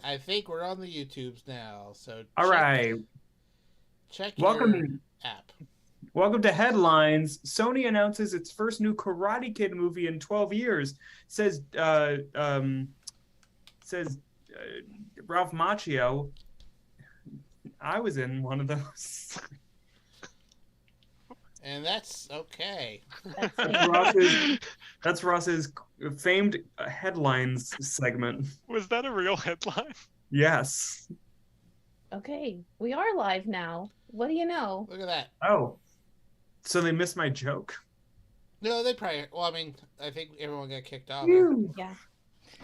I think we're on the YouTubes now, so All right. check your Welcome app. welcome to Headlines. Sony announces its first new Karate Kid movie in 12 years. Says says Ralph Macchio. I was in one of those. And that's okay. That's That's me. Ross's that's Ross's famed headlines segment. Was that a real headline? Yes. Okay, we are live now. What do you know? Look at that. Oh, so they missed my joke. No, they probably. Well, I mean, I think everyone got kicked off. Yeah.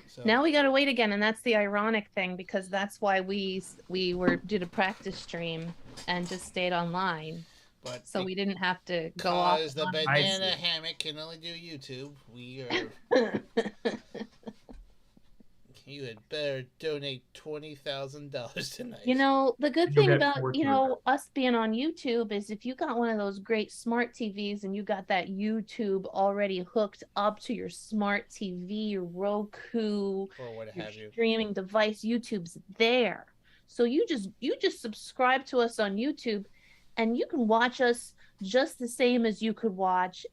So Now we gotta wait again, and that's the ironic thing because that's why we did a practice stream and just stayed online, but so we didn't have to go off. because the banana hammock can only do YouTube, we are. You had better donate $20,000 tonight. You know, the good You'll thing get about, four us being on YouTube is if you got one of those great smart TVs and you got that YouTube already hooked up to your smart TV, your Roku, or what your have you. streaming device, YouTube's there. So you just subscribe to us on YouTube and you can watch us just the same as you could watch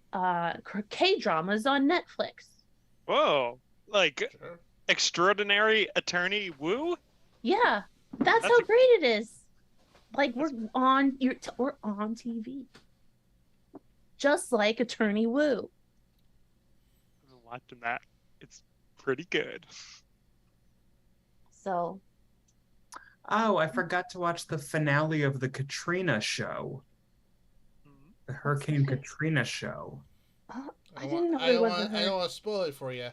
K-dramas on Netflix. Whoa. Like Sure. Extraordinary Attorney Woo? Yeah, that's how great it is. Like we're on TV, just like Attorney Woo. I've been watching that. It's pretty good. So Oh, I forgot to watch the finale of the Katrina show. The Hurricane Katrina show. I didn't know I there don't was want. I don't want to spoil it for you.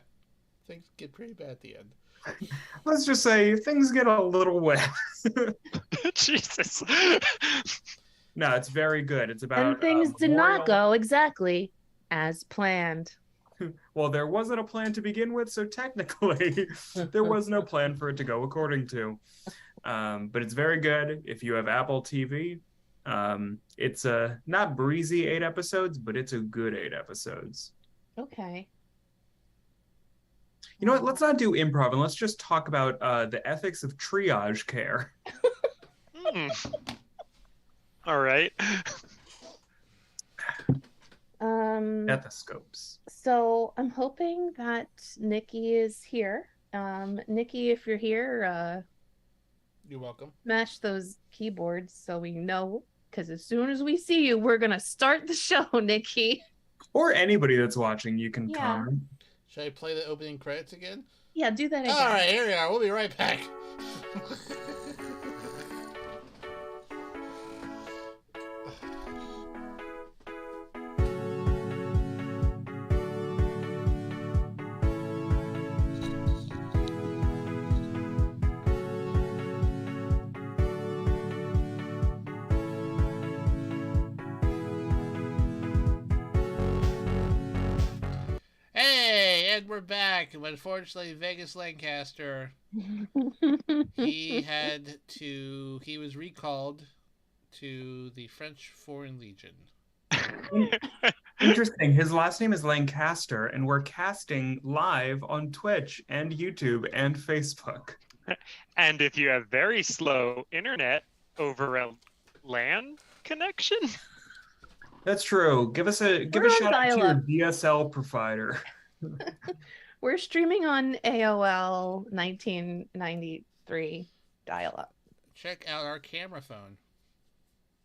Things get pretty bad at the end. Let's just say things get a little wet. Jesus. No, it's very good. It's about and things did not go exactly as planned. Well, there wasn't a plan to begin with, so technically there was no plan for it to go according to. But it's very good if you have Apple TV. It's a not breezy 8 episodes, but it's a good 8 episodes. Okay. You know what? Let's not do improv and let's just talk about the ethics of triage care. All right. Ethoscopes. So I'm hoping that Nikki is here. Nikki, if you're here, You're welcome. smash those keyboards so we know. Because as soon as we see you, we're gonna start the show, Nikki. Or anybody that's watching, you can comment. Should I play the opening credits again? Yeah, do that again. All right, here we are. We'll be right back. Hey, and we're back. Unfortunately, Vegas Lancaster, he was recalled to the French Foreign Legion. Interesting. His last name is Lancaster, and we're casting live on Twitch and YouTube and Facebook. And if you have very slow internet over a LAN connection, That's true. Give a shout out to your DSL provider. We're streaming on AOL 1993 dial-up. Check out our camera phone.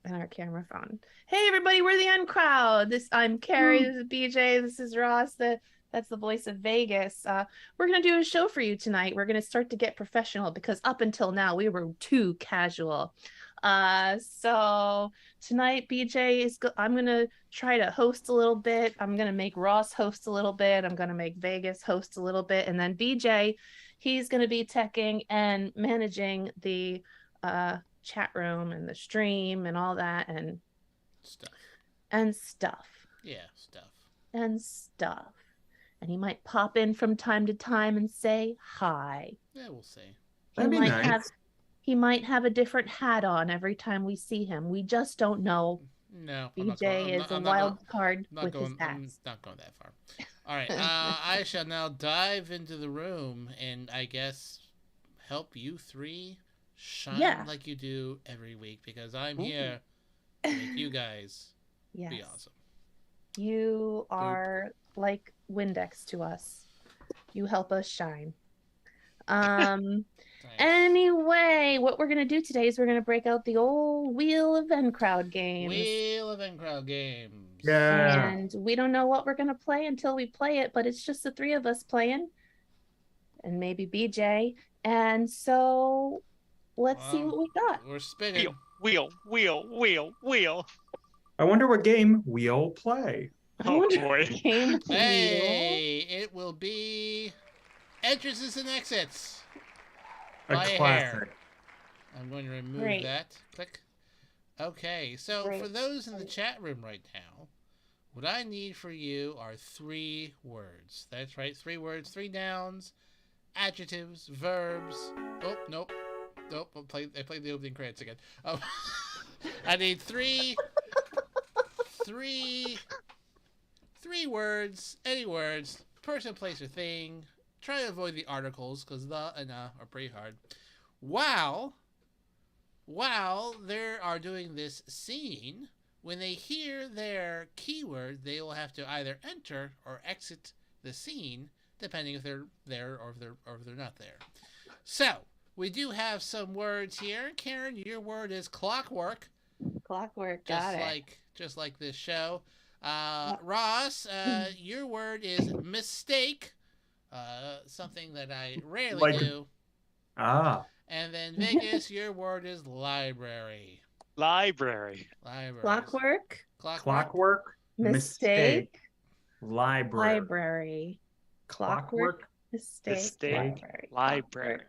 And our camera phone. Hey everybody, we're the N Crowd. I'm Carrie, this is BJ, this is Ross, that's the voice of Vegas. We're gonna do a show for you tonight. We're gonna start to get professional because up until now we were too casual. So tonight I'm gonna try to host a little bit. I'm gonna make Ross host a little bit. I'm gonna make Vegas host a little bit, and then BJ, he's gonna be teching and managing the chat room and the stream and all that and stuff. Yeah, stuff. And he might pop in from time to time and say hi. Yeah, we'll see. That'd be nice. He might have a different hat on every time we see him. We just don't know. No, BJ is a wild card with his hats. I'm not going that far. All right, I shall now dive into the room and I guess help you three shine like you do every week because I'm here to make you guys be awesome. You are like Windex to us. You help us shine. Anyway, what we're gonna do today is we're gonna break out the old Wheel of Crowd games. Wheel of Crowd games. Yeah. And we don't know what we're gonna play until we play it, but it's just the three of us playing, and maybe BJ. And so, let's see what we got. We're spinning. Wheel. I wonder what game we'll play. Oh boy. Hey, it will be entrances and exits. A by classic. hair. I'm going to remove that. Click. Okay, so for those in the chat room right now, what I need for you are 3 words. That's right, 3 words, 3 nouns, adjectives, verbs. Oh, nope. Nope, I played the opening credits again. Oh, I need 3 words, any words, person, place, or thing. Try to avoid the articles, because the and are pretty hard. While they are doing this scene, when they hear their keyword, they will have to either enter or exit the scene, depending if they're there or if they're not there. So, we do have some words here. Karen, your word is clockwork. Clockwork, got it. Just like this show. Ross, your word is mistake. Something that I rarely do. And then Vegas, your word is library. Library. Clockwork. Mistake. Library. Clockwork. Mistake. Library.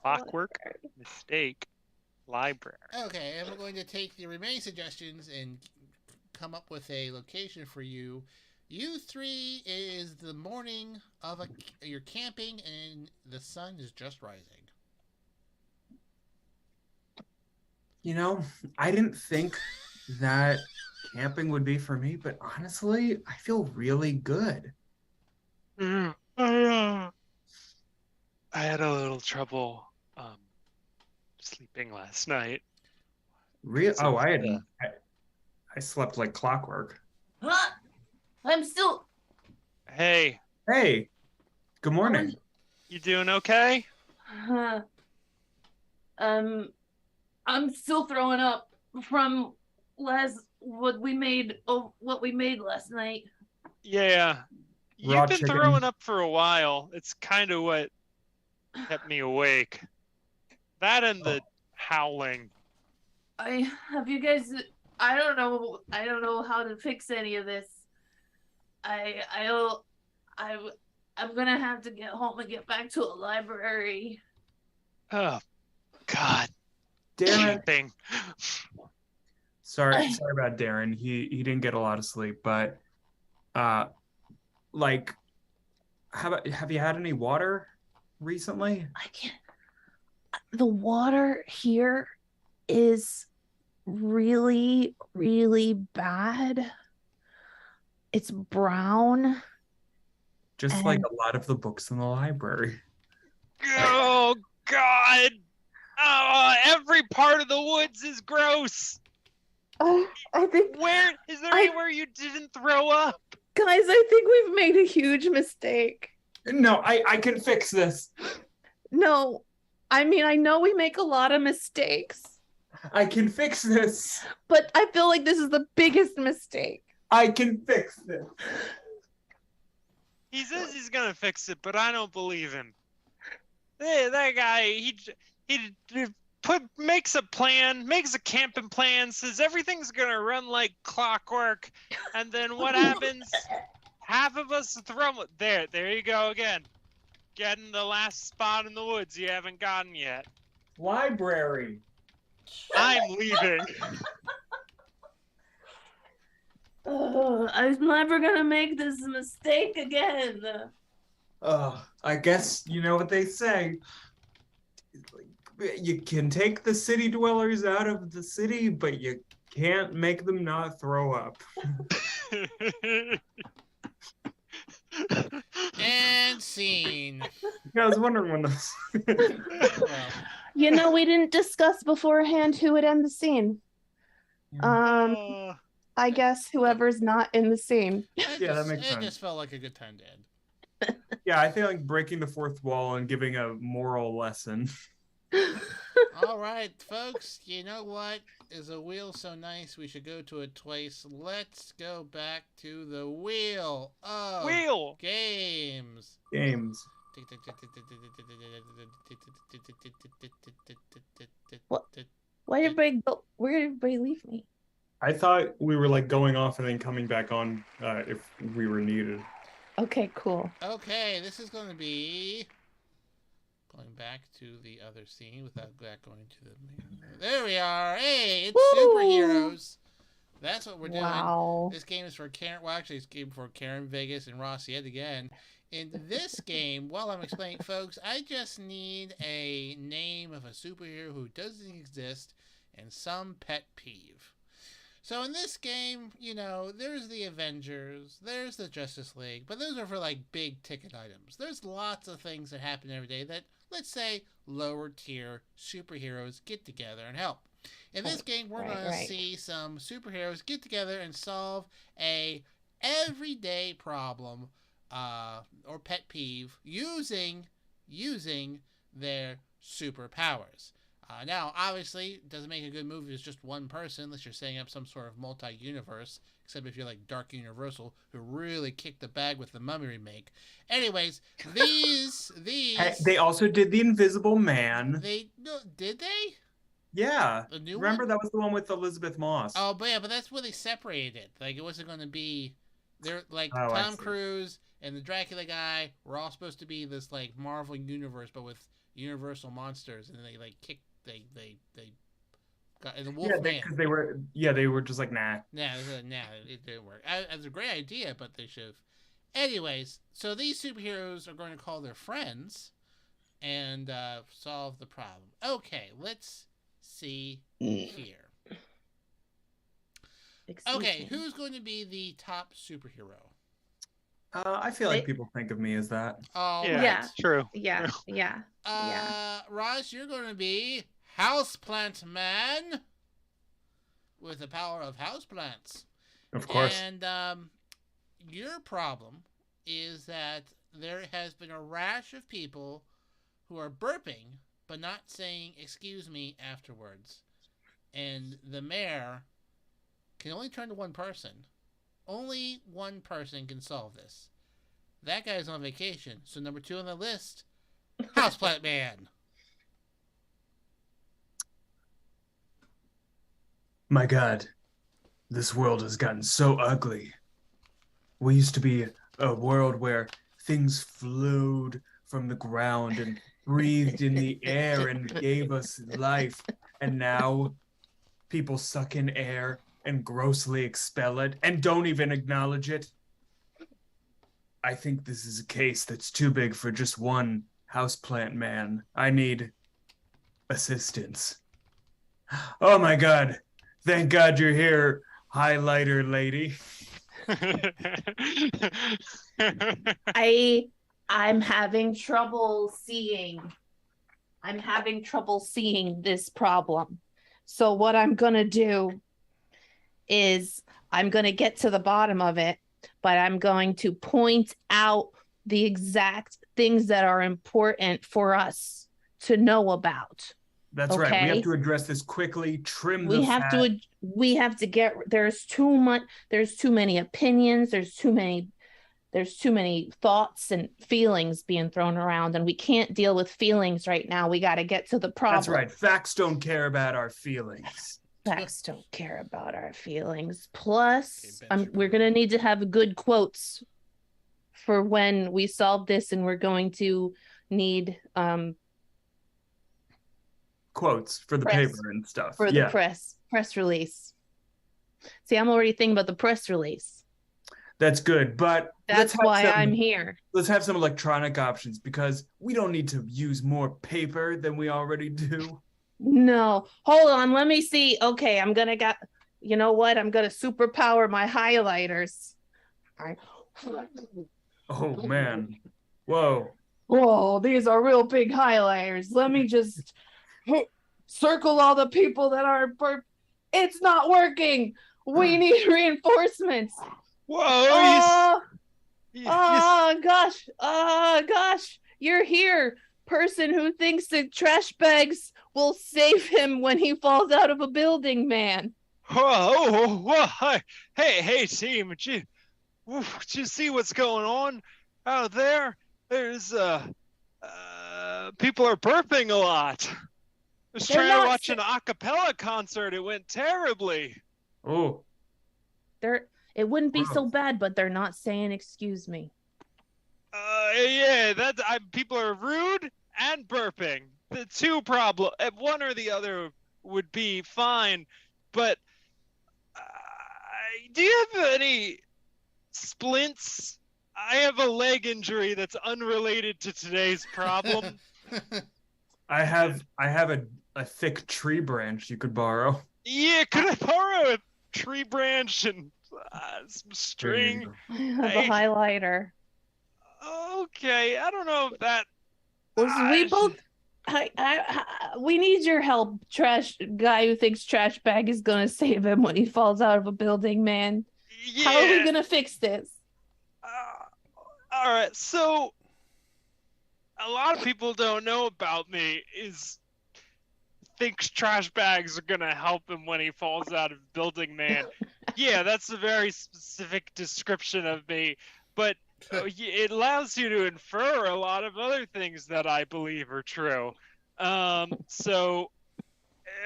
Clockwork. Mistake. Library. Okay, and we're going to take the remaining suggestions and come up with a location for you. You 3 is the morning of you're camping and the sun is just rising. You know, I didn't think that camping would be for me, but honestly, I feel really good. I had a little trouble sleeping last night. Really? Oh, I slept like clockwork. Huh? I'm still. Hey. Good morning. You doing okay? I'm still throwing up from what we made last night. Yeah. You've been throwing up for a while. It's kind of what kept me awake. That and the howling. I don't know how to fix any of this. I'm gonna have to get home and get back to a library. Oh, God. Darren. Sorry about Darren. He didn't get a lot of sleep, but have you had any water recently? I can't. The water here is really, really bad. It's brown. Just like a lot of the books in the library. Oh, God. Oh, every part of the woods is gross. I think. Where is there anywhere you didn't throw up? Guys, I think we've made a huge mistake. No, I can fix this. No, I mean, I know we make a lot of mistakes. I can fix this. But I feel like this is the biggest mistake. I can fix this. He says he's gonna fix it, but I don't believe him. Hey, that guy, he makes a plan, makes a camping plan, says everything's gonna run like clockwork, and then what happens? Half of us throw there you go again. Getting the last spot in the woods you haven't gotten yet. Library. I'm leaving. I'm never gonna make this mistake again. I guess you know what they say. You can take the city dwellers out of the city, but you can't make them not throw up. And scene. Yeah, I was wondering when those. Well, We didn't discuss beforehand who would end the scene. I guess whoever's not in the scene. That makes sense. It just felt like a good time to end. Yeah, I feel like breaking the fourth wall and giving a moral lesson. All right, folks, you know what? Is a wheel so nice we should go to a twice? Let's go back to the wheel of games. What? Why did everybody go? Where did everybody leave me? I thought we were like going off and then coming back on if we were needed. Okay, cool. Okay, this is going to be going back to the other scene without that going to the... There we are. Hey, it's Woo! Superheroes. That's what we're doing. Wow. This game is for Karen. Well, actually, it's a game for Karen, Vegas, and Ross yet again. In this game, while I'm explaining, folks, I just need a name of a superhero who doesn't exist and some pet peeve. So in this game, there's the Avengers, there's the Justice League, but those are for like big ticket items. There's lots of things that happen every day that, let's say, lower tier superheroes get together and help. In this game, we're going to see some superheroes get together and solve a everyday problem or pet peeve using their superpowers. Now, obviously, it doesn't make a good movie if it's just one person, unless you're setting up some sort of multi-universe, except if you're like Dark Universal, who really kicked the bag with the Mummy remake. Anyways, these... They also did The Invisible Man. Did they? Yeah. The new Remember, one? that was the one with Elizabeth Moss. Oh, but that's where they separated it. Like, it wasn't going to be... They're like Tom Cruise and the Dracula guy were all supposed to be this like Marvel universe, but with Universal monsters, and then they like kicked... They got the Wolf Man. Because they were just like, nah. It didn't work. It's a great idea, but they should have. Anyways, so these superheroes are going to call their friends and solve the problem. Okay, let's see here. Okay, who's going to be the top superhero? I feel like people think of me as that. Oh, yeah, true. Yeah. Ross, you're going to be Houseplant Man with the power of houseplants. Of course. And your problem is that there has been a rash of people who are burping but not saying excuse me afterwards. And the mayor can only turn to one person. Only one person can solve this. That guy's on vacation, so number 2 on the list, Houseplant Man. My God, this world has gotten so ugly. We used to be a world where things flowed from the ground and breathed in the air and gave us life. And now people suck in air and grossly expel it and don't even acknowledge it. I think this is a case that's too big for just one houseplant man. I need assistance. Oh my God. Thank God you're here, highlighter lady. I'm having trouble seeing. I'm having trouble seeing this problem. So what I'm going to do is I'm going to get to the bottom of it, but I'm going to point out the exact things that are important for us to know about. That's right. We have to address this quickly, trim the fat. We have to get, there's too many opinions, there's too many thoughts and feelings being thrown around, and we can't deal with feelings right now. We got to get to the problem. That's right. Facts don't care about our feelings. Facts don't care about our feelings. Plus, we're going to need to have good quotes for when we solve this, and we're going to need quotes for the paper and stuff. For the press release. See, I'm already thinking about the press release. That's good, but that's why I'm here. Let's have some electronic options because we don't need to use more paper than we already do. No, hold on. Let me see. Okay, you know what? I'm going to superpower my highlighters. All right. Oh man. Whoa. Whoa, these are real big highlighters. Let me just circle all the people that aren't It's not working. We need reinforcements. Whoa! Gosh. You're here. Person who thinks that trash bags will save him when he falls out of a building, man. Whoa! Hey, team! Did you see what's going on out there? There's people are burping a lot. I was trying to watch an a cappella concert. It went terribly. Oh. It wouldn't be so bad, but they're not saying excuse me. Yeah, people are rude and burping. The two problem, one or the other would be fine. But do you have any splints? I have a leg injury that's unrelated to today's problem. I have a thick tree branch you could borrow. Yeah, could I borrow a tree branch and some string? I have a highlighter. Okay, I don't know if that. We both. We need your help, trash guy who thinks trash bag is gonna save him when he falls out of a building, man. Yeah. How are we gonna fix this? All right, so a lot of people don't know about me thinks trash bags are gonna help him when he falls out of building, man. Yeah, that's a very specific description of me, but it allows you to infer a lot of other things that I believe are true. So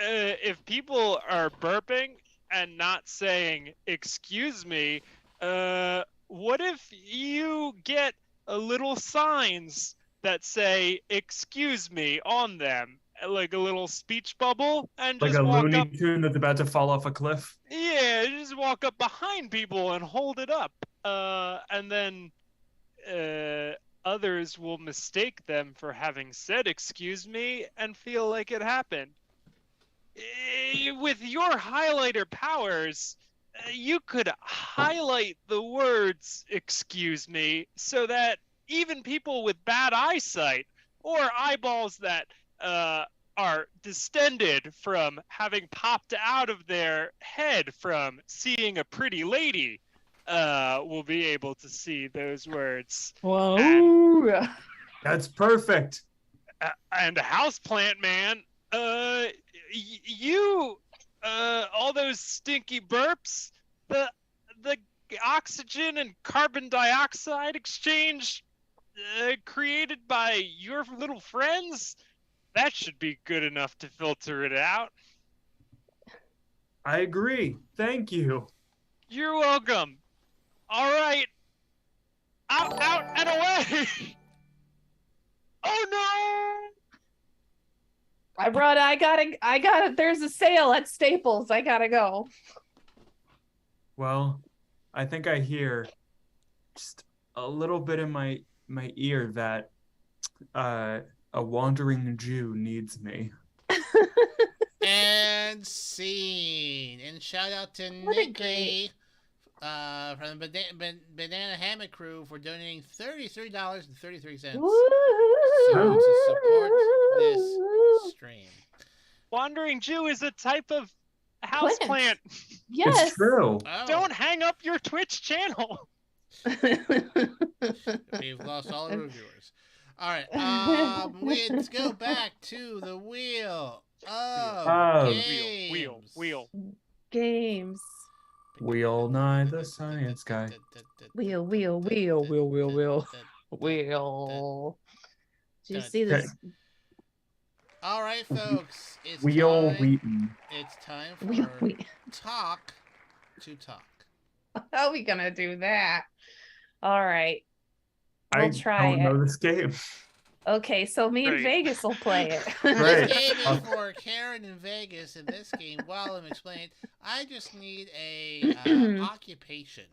if people are burping and not saying excuse me, what if you get a little signs that say excuse me on them, like a little speech bubble, and like just a walk Looney up? Tune that's about to fall off a cliff? Yeah, just walk up behind people and hold it up, and then others will mistake them for having said excuse me and feel like it happened. With your highlighter powers, you could highlight the words excuse me so that even people with bad eyesight or eyeballs that are distended from having popped out of their head from seeing a pretty lady will be able to see those words. Whoa! That's perfect. And a houseplant, man. You all those stinky burps, the oxygen and carbon dioxide exchange created by your little friends, that should be good enough to filter it out. I agree. Thank you. You're welcome. All right. Out and away. Oh no! I gotta, there's a sale at Staples. I gotta go. Well, I think I hear just a little bit in my ear that a wandering Jew needs me. And scene. And shout out to Nikki from the Banana Hammock Crew for donating $33.33 to support this stream. Wandering Jew is a type of houseplant. Yes. It's true. Oh. Don't hang up your Twitch channel. We've lost all of our viewers. All right. Let's go back to the wheel of games. Wheel. Games. Wheel nigh the science guy. Wheel. Do you see this? All right, folks. It's Wheel time. Wheaton. It's time for Talk to Talk. How are we gonna do that? All right. I try don't know this game. Okay, so me and Great. Vegas will play it. This game is for Karen and Vegas. In this game, while I'm explaining, I just need an occupation.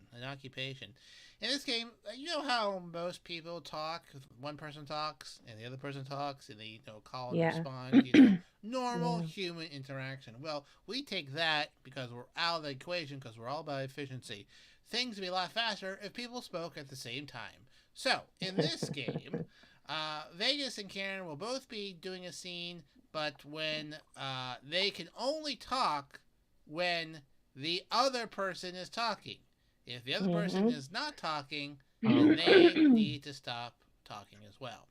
In this game, you know how most people talk? One person talks, and the other person talks, and they call and respond. Normal human interaction. Well, we take that because we're out of the equation because we're all about efficiency. Things would be a lot faster if people spoke at the same time. So, in this game, Vegas and Karen will both be doing a scene, but when they can only talk when the other person is talking. If the other person is not talking, then they need to stop talking as well.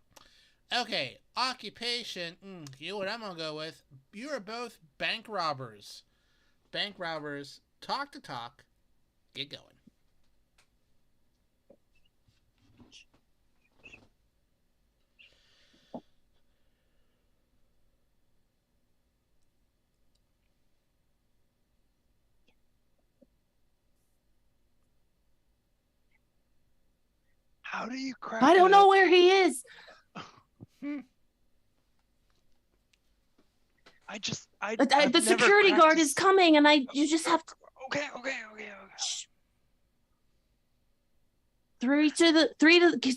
Okay, occupation. You know what I'm going to go with? You are both bank robbers. Bank robbers, talk to talk. Get going. How do you crack I don't know where he is. The security guard is coming, and you just have to. Okay.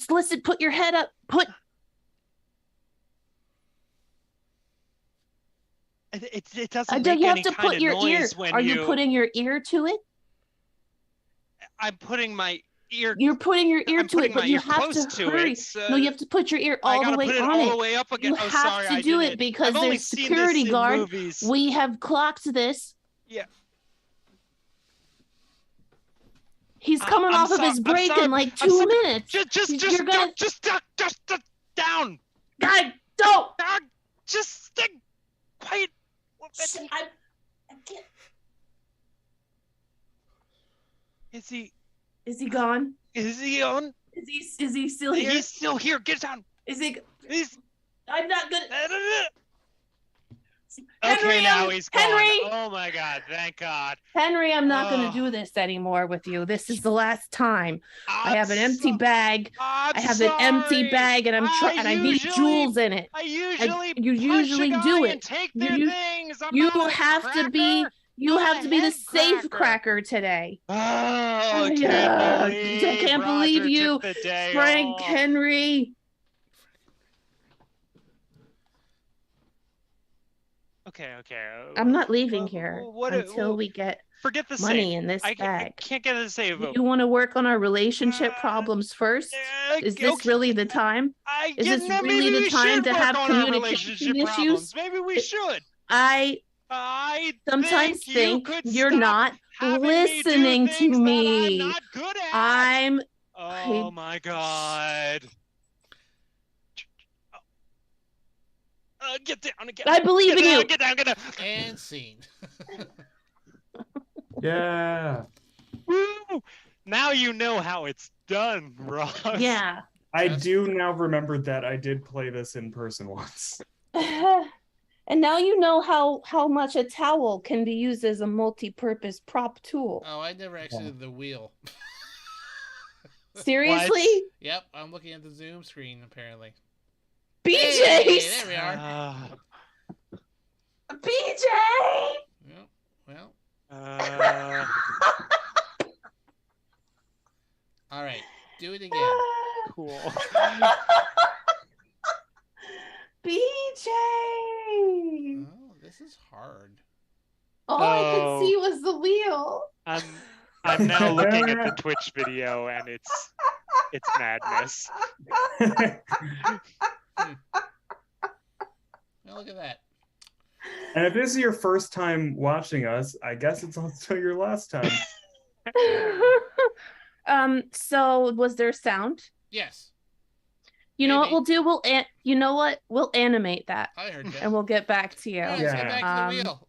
Listen, put your head up. It doesn't make you have any to kind put of your ear. noise when Are you putting your ear to it? I'm putting my ear. You're putting your ear to it, but you have to hurry. It, no, you have to put your ear all the way on all it. the way up again. You have to do it because there's security guard. Movies. We have clocked this. Yeah. He's coming off of his break in like 2 minutes. Just down. God, don't. Just stick quiet. I can't. Is he gone? Is he on? Is he still here? He's still here. Get down. I'm not gonna. Okay, now he's gone. Henry! Oh my God! Thank God. Henry, I'm not going to do this anymore with you. This is the last time. I have an empty bag. I And I need jewels in it. You usually do it. And take their things. You have to be the safe cracker today. Oh, I can't believe you, Frank Henry. Okay. I'm not leaving here until we get forget the money save. in this bag. I can't get a save. You want to work on our relationship problems first? Is this really the time? Is this really the time to have communication issues? Maybe we should. I sometimes think you're not listening to me. Oh my God. Get down again. I believe in you. Get down. And scene. Yeah. Woo! Now you know how it's done, Ross. Yeah. I do now remember that I did play this in person once. And now you know how much a towel can be used as a multi-purpose prop tool. Oh, I never actually did the wheel. Seriously? What? Yep, I'm looking at the Zoom screen apparently. BJ's! Hey, there we are. BJ! Yep, well. All right, do it again. Cool. BJ! Oh, this is hard. All I could see was the wheel. I'm now looking at the Twitch video and it's madness. Well, look at that. And if this is your first time watching us, I guess it's also your last time. So was there sound? Yes. You know what we'll do? We'll animate that. I heard that. And we'll get back to you. Let's get back to the wheel.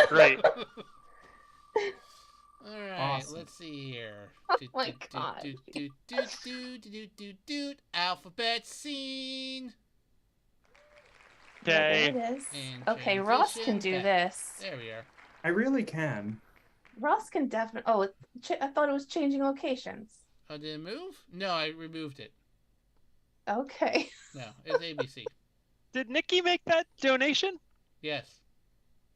Great. All right, Awesome. Let's see here. Oh my God. Alphabet scene. Okay. There it is. And Okay, Ross can do transition this. There we are. I really can. Ross can definitely. Oh, I thought it was changing locations. Oh, did it move? No, I removed it. Okay. No, it's ABC. Did Nikki make that donation? Yes.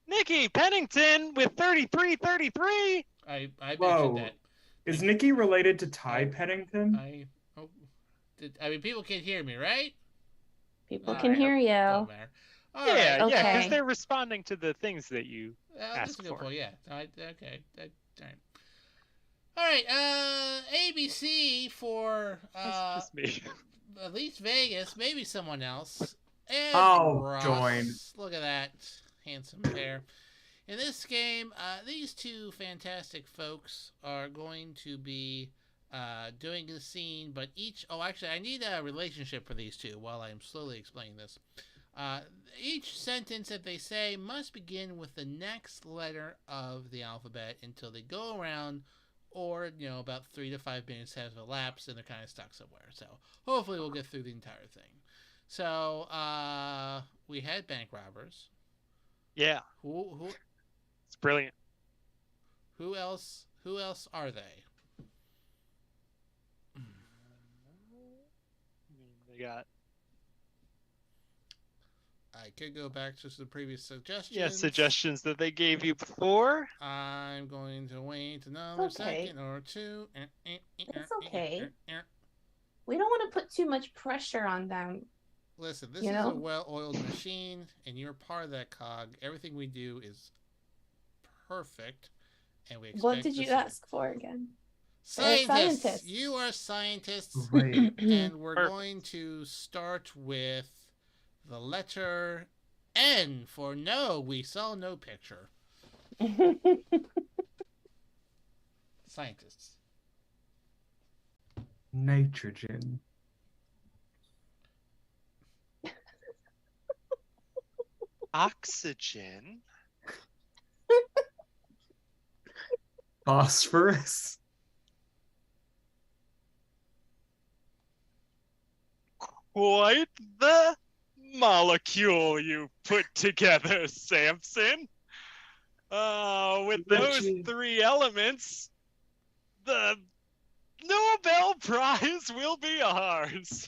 Nikki Pennington with 3333. I Whoa. mentioned that. Is Nikki related to Ty Pennington? I mean, people can hear me, right? People can hear you. Don't matter. All Yeah, right. because Okay. they're responding to the things that you That's asked a good for. point. Yeah. Okay. All right. All right, ABC for That's just me. at least Vegas, maybe someone else. And I'll Ross. join. Look at that handsome pair. In this game, these two fantastic folks are going to be doing the scene, but each. Oh, actually, I need a relationship for these two while I'm slowly explaining this. Each sentence that they say must begin with the next letter of the alphabet until they go around, or about 3 to 5 minutes has elapsed and they're kind of stuck somewhere. So hopefully we'll get through the entire thing. So we had bank robbers. Yeah. Who? It's brilliant. Who else? Who else are they? They got. I could go back to the previous suggestions. Yeah, suggestions that they gave you before. I'm going to wait another second or two. It's okay. We don't want to put too much pressure on them. Listen, this is a well-oiled machine, and you're part of that cog. Everything we do is perfect, and we expect. What did you ask for again? Scientists. You are scientists, and we're going to start with the letter N for no. We saw no picture. Scientists. Nitrogen. Oxygen. Phosphorus. Quite the molecule you put together, Samson. With those three elements, the Nobel Prize will be ours.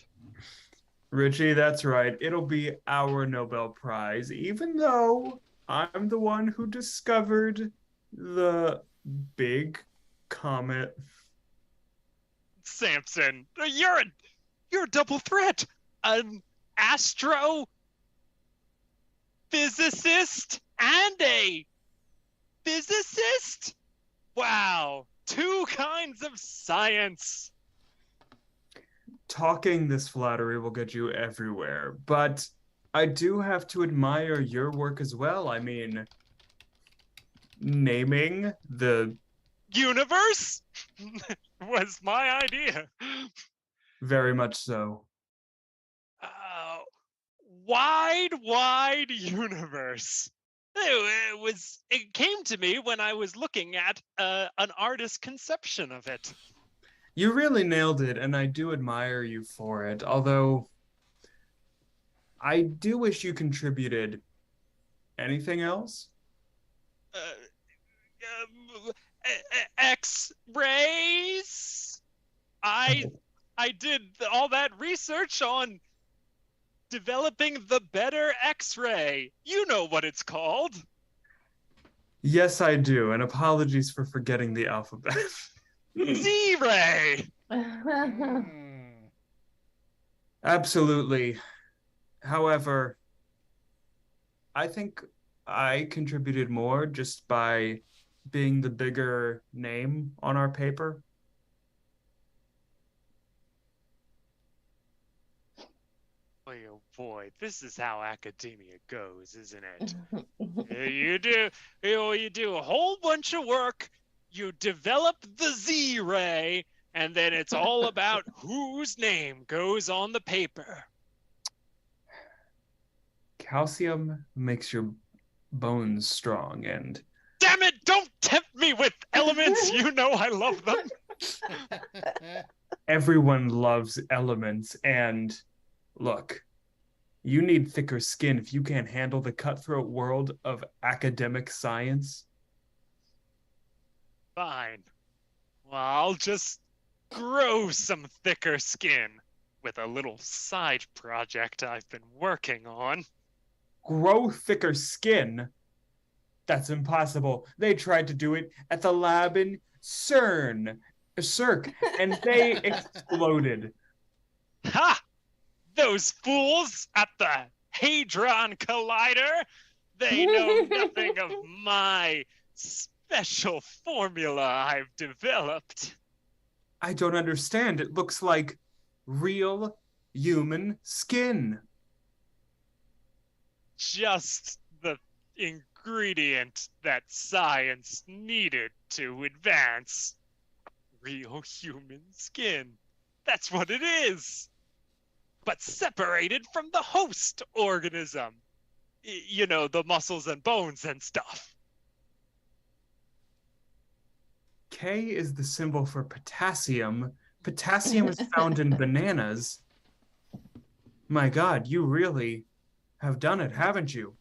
Richie, that's right. It'll be our Nobel Prize, even though I'm the one who discovered the big comet. Samson, you're a double threat. An astrophysicist and a physicist? Wow, two kinds of science. Talking this flattery will get you everywhere, but I do have to admire your work as well. I mean, naming the universe was my idea. Very much so. Wide universe. It came to me when I was looking at an artist's conception of it. You really nailed it, and I do admire you for it, although I do wish you contributed. Anything else? X-rays? I did all that research on developing the better X-ray. You know what it's called. Yes, I do, and apologies for forgetting the alphabet. Z-ray! Absolutely. However, I think I contributed more just by being the bigger name on our paper. Boy, oh boy, this is how academia goes, isn't it? You do a whole bunch of work, you develop the Z-ray, and then it's all about whose name goes on the paper. Calcium makes your bones strong, and... Damn it, don't tempt me with elements, you know I love them. Everyone loves elements, and look, you need thicker skin if you can't handle the cutthroat world of academic science. Fine. Well, I'll just grow some thicker skin with a little side project I've been working on. Grow thicker skin? That's impossible. They tried to do it at the lab in CERN, and they exploded. Ha! Those fools at the Hadron Collider! They know nothing of my special formula I've developed. I don't understand. It looks like real human skin. Just the ingredient that science needed to advance. Real human skin. That's what it is. But separated from the host organism. You know, the muscles and bones and stuff. K is the symbol for potassium. Potassium is found in bananas. My God, you really have done it, haven't you?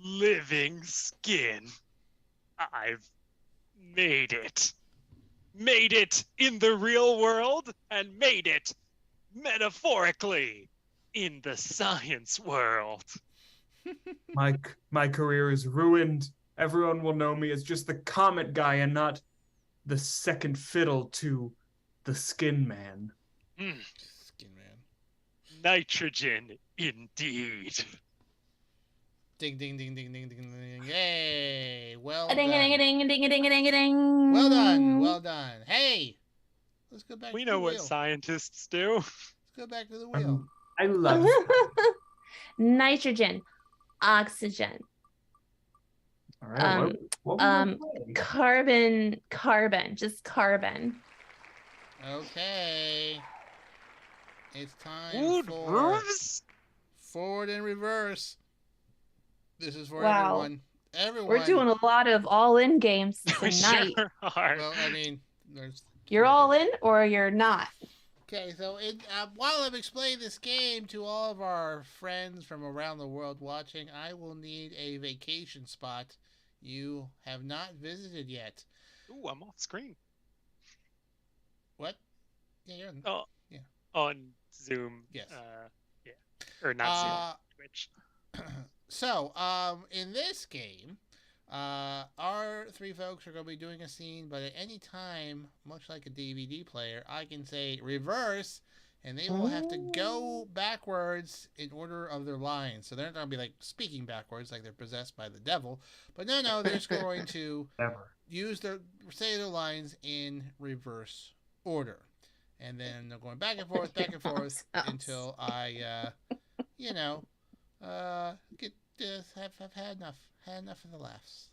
Living skin. I've made it. Made it in the real world and made it metaphorically in the science world. My career is ruined. Everyone will know me as just the comet guy and not the second fiddle to the Skin Man. Skin Man. Nitrogen, indeed. Ding, ding, ding, ding, ding, ding, ding. Yay! Well Ding, done. ding, ding, ding, ding, ding, ding. Well done. Well done. Hey, let's go back We to know the what wheel. scientists do. Let's go back to the wheel. I love Nitrogen, oxygen, All right, what was carbon, just carbon. Okay. It's time Food for grooves? forward and reverse. This is for Wow. everyone. Everyone. We're doing a lot of all-in games We tonight. sure are. Well, I mean, there's. You're all in or you're not. Okay, so while I'm explaining this game to all of our friends from around the world watching, I will need a vacation spot you have not visited yet. Ooh, I'm off screen. What? Yeah, you're on. Oh, yeah. On Zoom. Yes. Yeah. Or not Zoom. Twitch. So, in this game, our three folks are going to be doing a scene, but at any time, much like a DVD player, I can say reverse, and they will have to go backwards in order of their lines. So they're not going to be like speaking backwards, like they're possessed by the devil. But no, they're just going to say their lines in reverse order, and then they're going back and forth until I, get have had enough. Had enough of the laughs.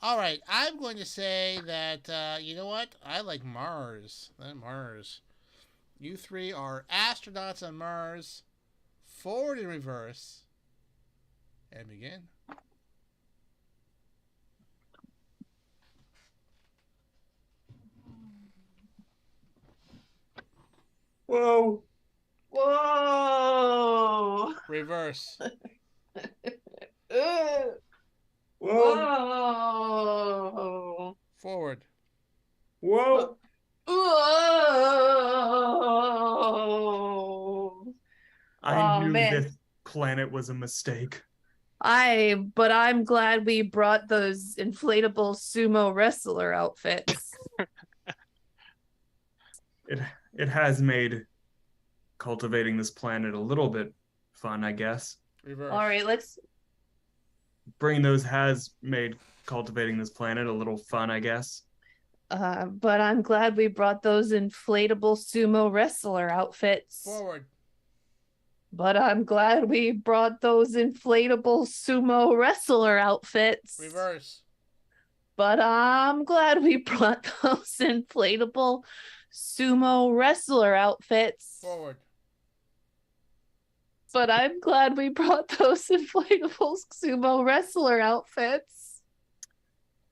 All right, I'm going to say that, you know what? I like Mars. Mars. You three are astronauts on Mars. Forward and reverse. And begin. Whoa. Whoa. Reverse. Whoa. Forward. Whoa. Whoa. I knew man. this planet was a mistake. But I'm glad we brought those inflatable sumo wrestler outfits. It has made cultivating this planet a little bit fun, I guess. Reverse. All right, let's. Bringing those has made cultivating this planet a little fun, I guess. But I'm glad we brought those inflatable sumo wrestler outfits. Forward. But I'm glad we brought those inflatable sumo wrestler outfits. Reverse. But I'm glad we brought those inflatable sumo wrestler outfits. Forward. But I'm glad we brought those inflatable sumo wrestler outfits.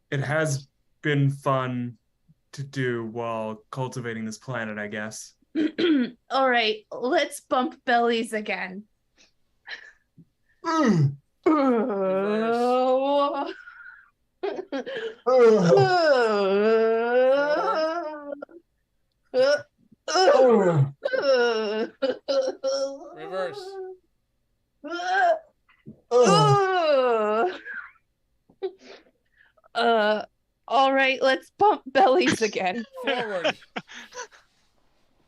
It has been fun to do while cultivating this planet, I guess. All right, let's bump bellies again. Reverse. All right, let's bump bellies again. Forward.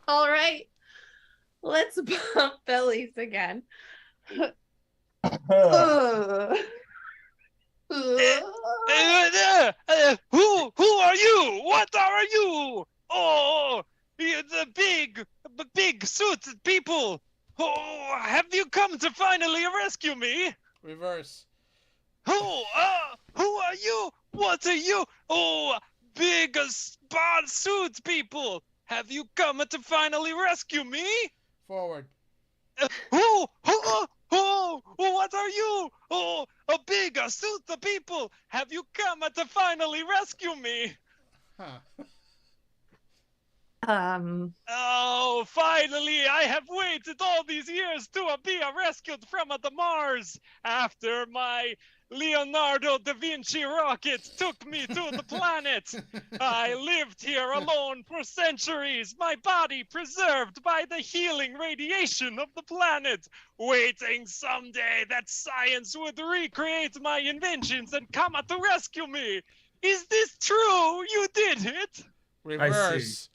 All right, let's bump bellies again. Who are you? What are you? Oh, the big suited people. Oh, have you come to finally rescue me? Reverse. Who are you? What are you? Oh, big spot suit people. Have you come to finally rescue me? Forward. What are you? Oh, a big suit of people. Have you come to finally rescue me? Huh. Oh, finally, I have waited all these years to be rescued from the Mars after my Leonardo da Vinci rocket took me to the planet. I lived here alone for centuries, my body preserved by the healing radiation of the planet, waiting someday that science would recreate my inventions and come to rescue me. Is this true? You did it? Reverse.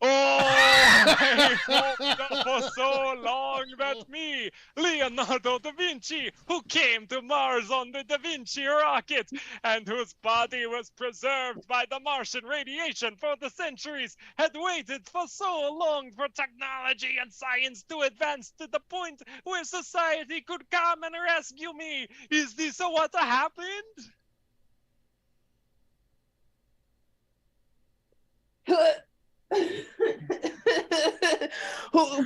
Oh, I hoped for so long that me, Leonardo da Vinci, who came to Mars on the Da Vinci rocket, and whose body was preserved by the Martian radiation for the centuries, had waited for so long for technology and science to advance to the point where society could come and rescue me. Is this what happened?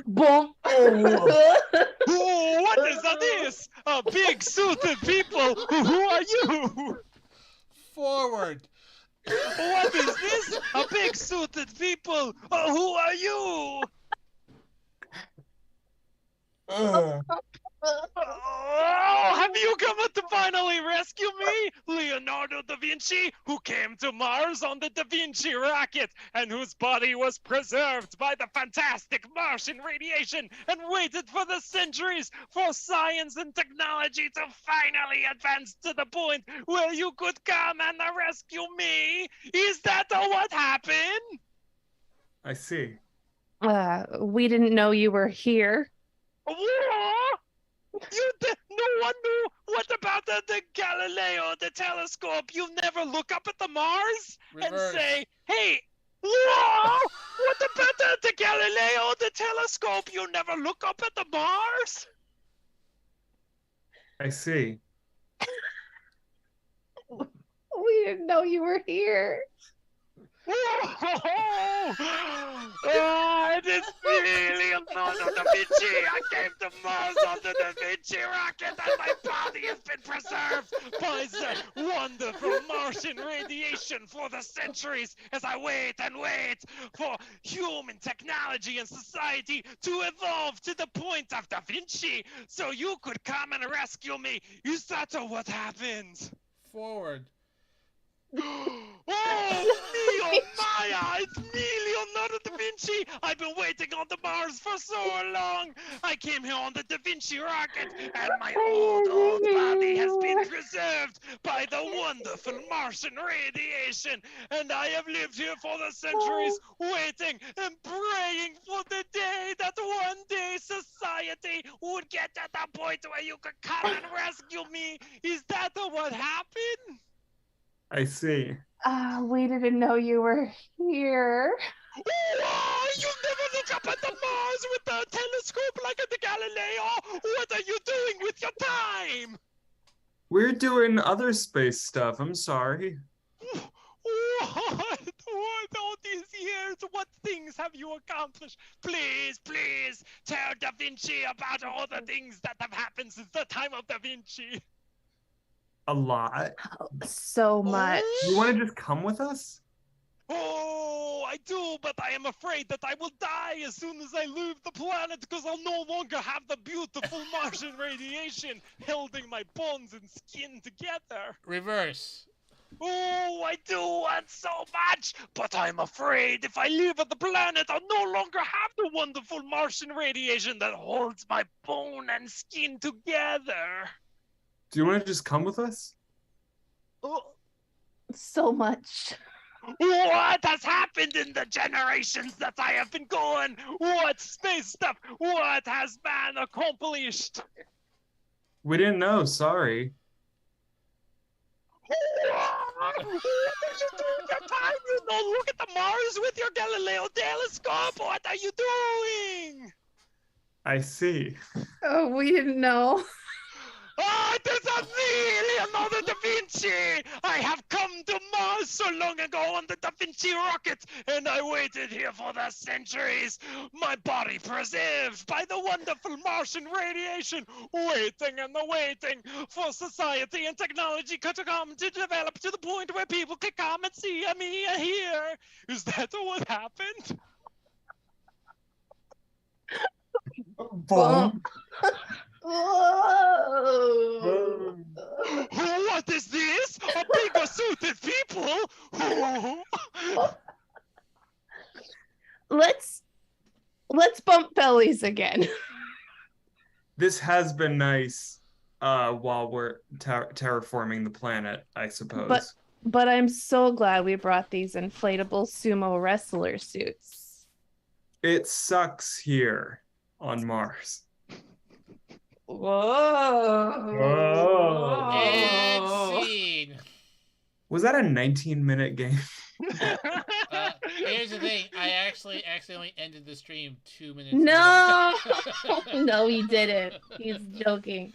Boom. Oh, what is this? A big suited people. Who are you? Forward. What is this? A big suited people. Who are you? Oh, have you come to finally rescue me? Leonardo da Vinci, who came to Mars on the Da Vinci rocket, and whose body was preserved by the fantastic Martian radiation, and waited for the centuries for science and technology to finally advance to the point where you could come and rescue me? Is that what happened? I see. We didn't know you were here. What? No one knew. What about the Galileo, the telescope? You never look up at the Mars and say, hey, whoa, what about the Galileo, the telescope? You never look up at the Mars? I see. We didn't know you were here. Oh, it is me, Leonardo da Vinci. I came to Mars on the Da Vinci rocket, and my body has been preserved by the wonderful Martian radiation for the centuries as I wait and wait for human technology and society to evolve to the point of Da Vinci so you could come and rescue me. Is that what happened? Forward. Oh, me, oh my, it's me, Leonardo da Vinci. I've been waiting on the Mars for so long. I came here on the Da Vinci rocket, and my old body has been preserved by the wonderful Martian radiation. And I have lived here for the centuries, waiting and praying for the day that one day society would get to the point where you could come and rescue me. Is that what happened? I see. We didn't know you were here. Oh, you never look up at the Mars with the telescope like at the Galileo. What are you doing with your time? We're doing other space stuff. I'm sorry. What all these years? What things have you accomplished? Please, please tell Da Vinci about all the things that have happened since the time of Da Vinci. A lot. So much. You want to just come with us? Oh, I do, but I am afraid that I will die as soon as I leave the planet because I'll no longer have the beautiful Martian radiation holding my bones and skin together. Reverse. Oh, I do want so much, but I'm afraid if I leave the planet, I'll no longer have the wonderful Martian radiation that holds my bone and skin together. Do you want to just come with us? Oh. So much. What has happened in the generations that I have been gone? What space stuff? What has man accomplished? We didn't know. Sorry. What are you doing with your time? You don't look at the Mars with your Galileo telescope. What are you doing? I see. Oh, we didn't know. Ah, it is a me, Leonardo da Vinci! I have come to Mars so long ago on the Da Vinci rocket, and I waited here for the centuries. My body preserved by the wonderful Martian radiation, waiting and waiting for society and technology to come to develop to the point where people can come and see me here. Is that what happened? Boom. Whoa. What is this? A bigger suited people? Let's bump bellies again. This has been nice while we're terraforming the planet, I suppose. But I'm so glad we brought these inflatable sumo wrestler suits. It sucks here on Mars. Whoa. And scene. Was that a 19-minute game? Here's the thing. I actually accidentally ended the stream 2 minutes No. ago. No, he didn't. He's joking.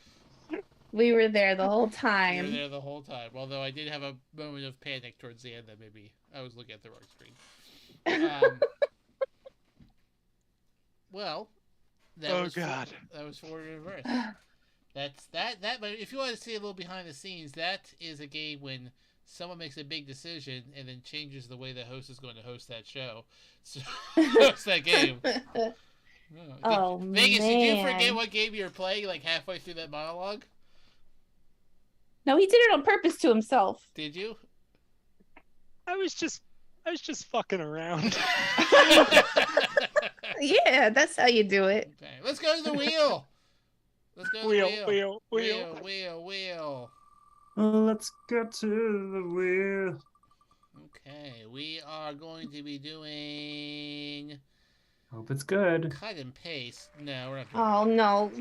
We were there the whole You time. were there the whole time. Although I did have a moment of panic towards the end that maybe I was looking at the wrong screen. Well, God. That was forward and reverse. That's that. But if you want to see a little behind the scenes, that is a game when someone makes a big decision and then changes the way the host is going to host that show. So host that game. Oh, Vegas, man. did you forget what game you were playing like halfway through that monologue? No, he did it on purpose to himself. Did you? I was just fucking around. Yeah, that's how you do it. Okay, let's go to the wheel. Let's go to Wheel. the wheel. Let's get to the wheel. Okay, we are going to be doing Hope it's good. cut and paste. No, we're not doing Oh no,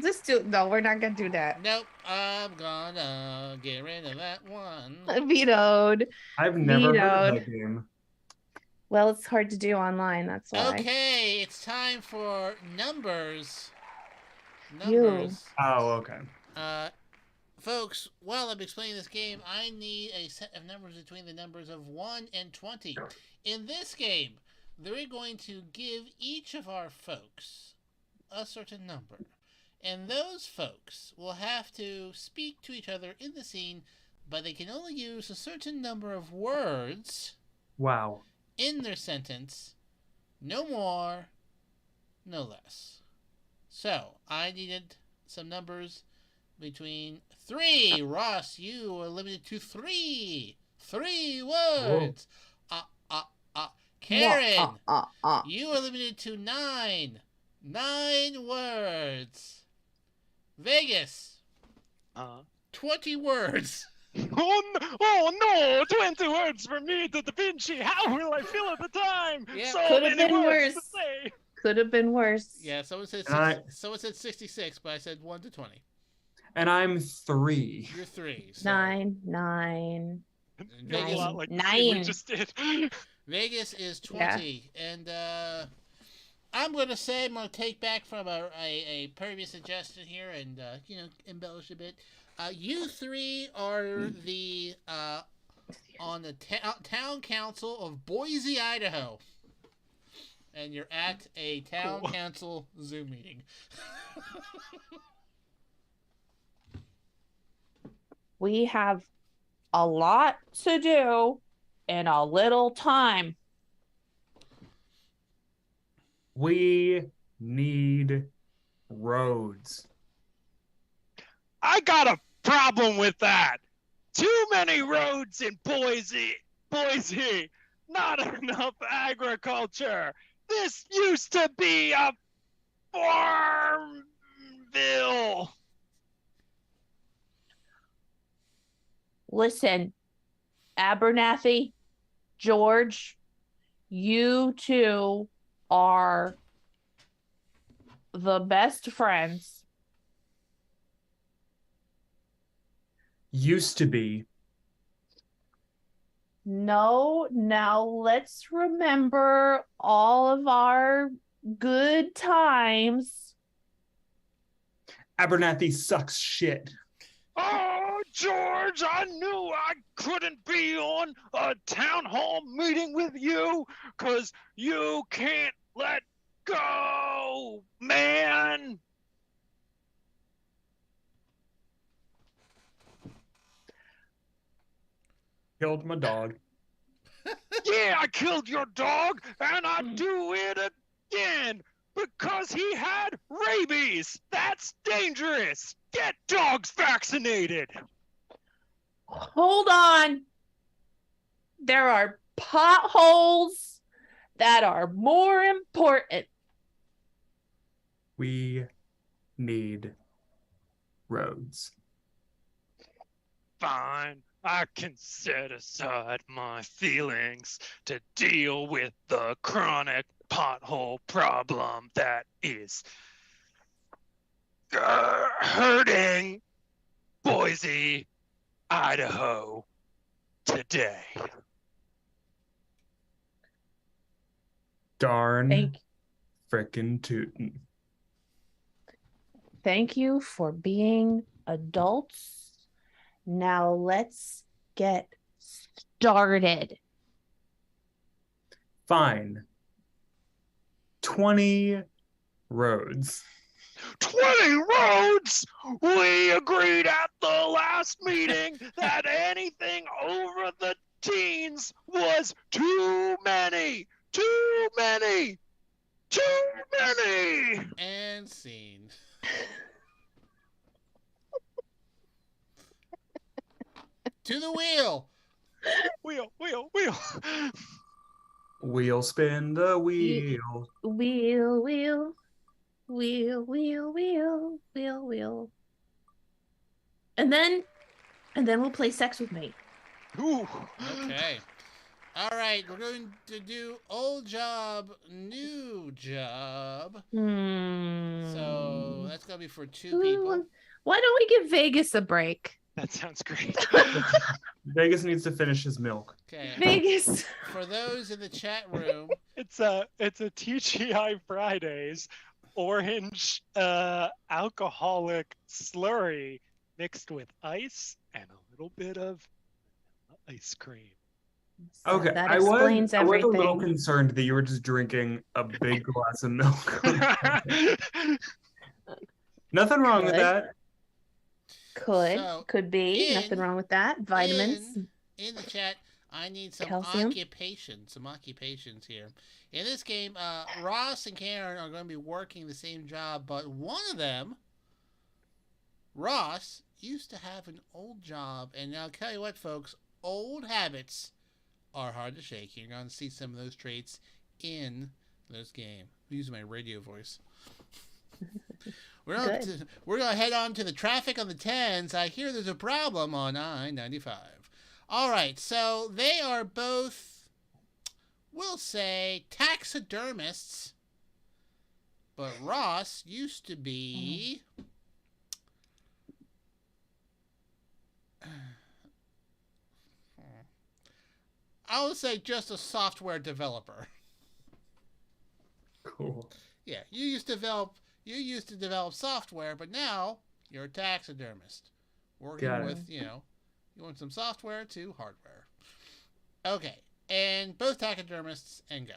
no, we're not gonna do that. Nope, I'm gonna get rid of that one. Vetoed. I've never heard of Vetoed. that game. Well, it's hard to do online, that's why. Okay, it's time for numbers. You. Oh, okay. Folks, while I'm explaining this game, I need a set of numbers between the numbers of 1 and 20. In this game, they're going to give each of our folks a certain number. And those folks will have to speak to each other in the scene, but they can only use a certain number of words Wow. in their sentence. No more, no less. So, I needed some numbers between 3. Ross, you are limited to 3. 3 words. Karen, you are limited to 9. 9 words. Vegas, 20 words. Oh no! 20 words for me to Da Vinci. How will I feel at the time? Yeah. So Could have many been words worse. to say. Could have been worse. Yeah, someone said And 66, but I said 1 to 20. And I'm 3. You're 3. So 9. Vegas, A lot like the scene 9. we just did. Vegas is 20. And I'm going to say I'm going to take back from a previous suggestion here and, embellish a bit. You 3 are the on the town council of Boise, Idaho. And you're at a town council Zoom meeting. We have a lot to do in a little time. We need roads. I got a problem with that. Too many roads in Boise. Not enough agriculture. This used to be a farmville. Listen, Abernathy, George, you two are the best friends. Used to be. No, now let's remember all of our good times. Abernathy sucks shit. Oh, George, I knew I couldn't be on a town hall meeting with you because you can't let go, man. Killed my dog. Yeah, I killed your dog, and I'd do it again because he had rabies. That's dangerous. Get dogs vaccinated. Hold on. There are potholes that are more important. We need roads. Fine, I can set aside my feelings to deal with the chronic pothole problem that is hurting Boise, Idaho today. Darn frickin' tootin'. Thank you for being adults. Now let's get started. Fine. 20 roads. 20 roads? We agreed at the last meeting that anything over the teens was too many. Too many. Too many. And scene. To the wheel. Wheel. Wheel spin the wheel. Wheel. And then we'll play Sex with Me. Ooh. Okay. All right, we're going to do old job, new job. So that's going to be for 2 people. Why don't we give Vegas a break? That sounds great. Vegas needs to finish his milk. Okay. Vegas. For those in the chat room, It's a TGI Fridays orange alcoholic slurry mixed with ice and a little bit of ice cream. Okay, That I was a little everything. concerned that you were just drinking a big glass of milk. Nothing wrong with that. Could be. Nothing wrong with that. Vitamins. In the chat, I need some Calcium. occupations here. In this game, Ross and Karen are going to be working the same job, but one of them, Ross, used to have an old job, and I'll tell you what, folks, old habits are hard to shake. You're going to see some of those traits in this game. I'm using my radio voice. We're going to head on to the traffic on the 10s. I hear there's a problem on I-95. All right, so they are both, we'll say, taxidermists. But Ross used to be... I would say just a software developer. Cool. Yeah, you used to develop software, but now you're a taxidermist. Working with, you want some software to hardware. Okay, and both taxidermists and go.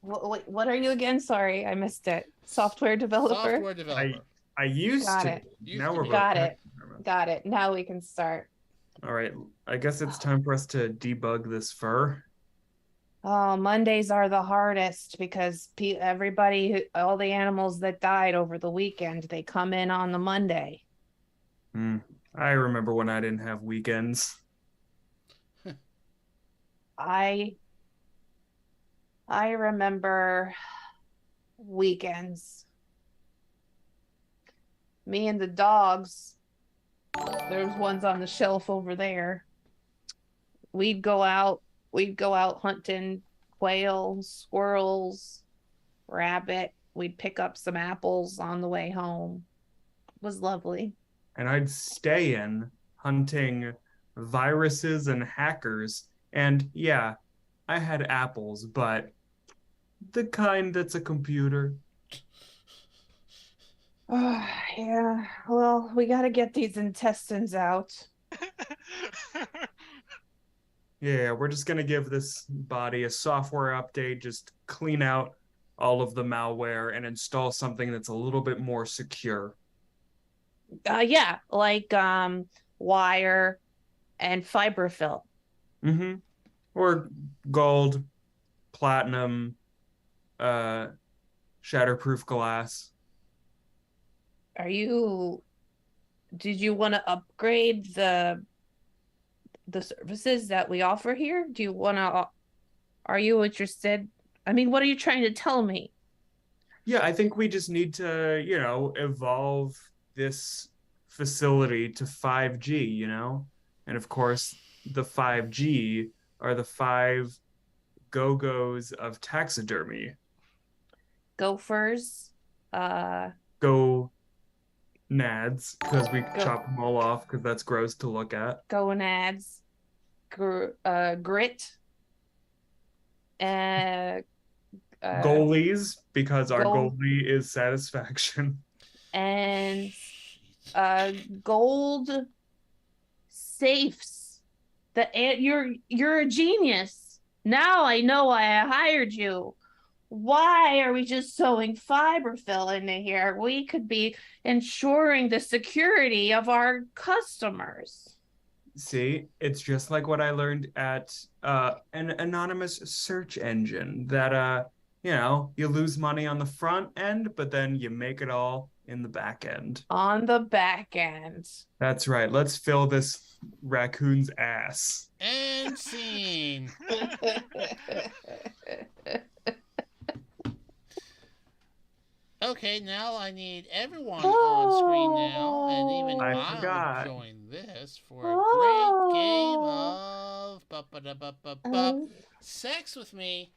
Wait, what are you again? Sorry, I missed it. Software developer? Software developer. I used Got to. it. Now we're Got it. Got it. Now we can start. All right, I guess it's time for us to debug this fur. Oh, Mondays are the hardest because all the animals that died over the weekend, they come in on the Monday. I remember when I didn't have weekends. I remember weekends. Me and the dogs, there's ones on the shelf over there. We'd go out hunting quail, squirrels, rabbit. We'd pick up some apples on the way home. It was lovely. And I'd stay in hunting viruses and hackers And yeah, I had apples, but the kind that's a computer. Oh, yeah. Well, we gotta get these intestines out. Yeah, we're just gonna give this body a software update, just clean out all of the malware and install something that's a little bit more secure. Yeah, like wire and fiberfill. Mm-hmm. Or gold, platinum, uh, shatterproof glass. Did you want to upgrade the services that we offer here? Do you want to, are you interested? I mean, what are you trying to tell me? Yeah, I think we just need to, evolve this facility to 5G, And of course, the 5G are the five go-go's of taxidermy. Gophers, Go nads, because we chop them all off because that's gross to look at. gonads, grit, Goalies, because our goalie is satisfaction. And gold safes. You're a genius. Now I know why I hired you. Why are we just sewing fiberfill into here? We could be ensuring the security of our customers. See, it's just like what I learned at an anonymous search engine that you lose money on the front end, but then you make it all in the back end. On the back end. That's right. Let's fill this raccoon's ass. And scene. Okay, now I need everyone on screen now, and even I'll join this for a great game of Sex with Me.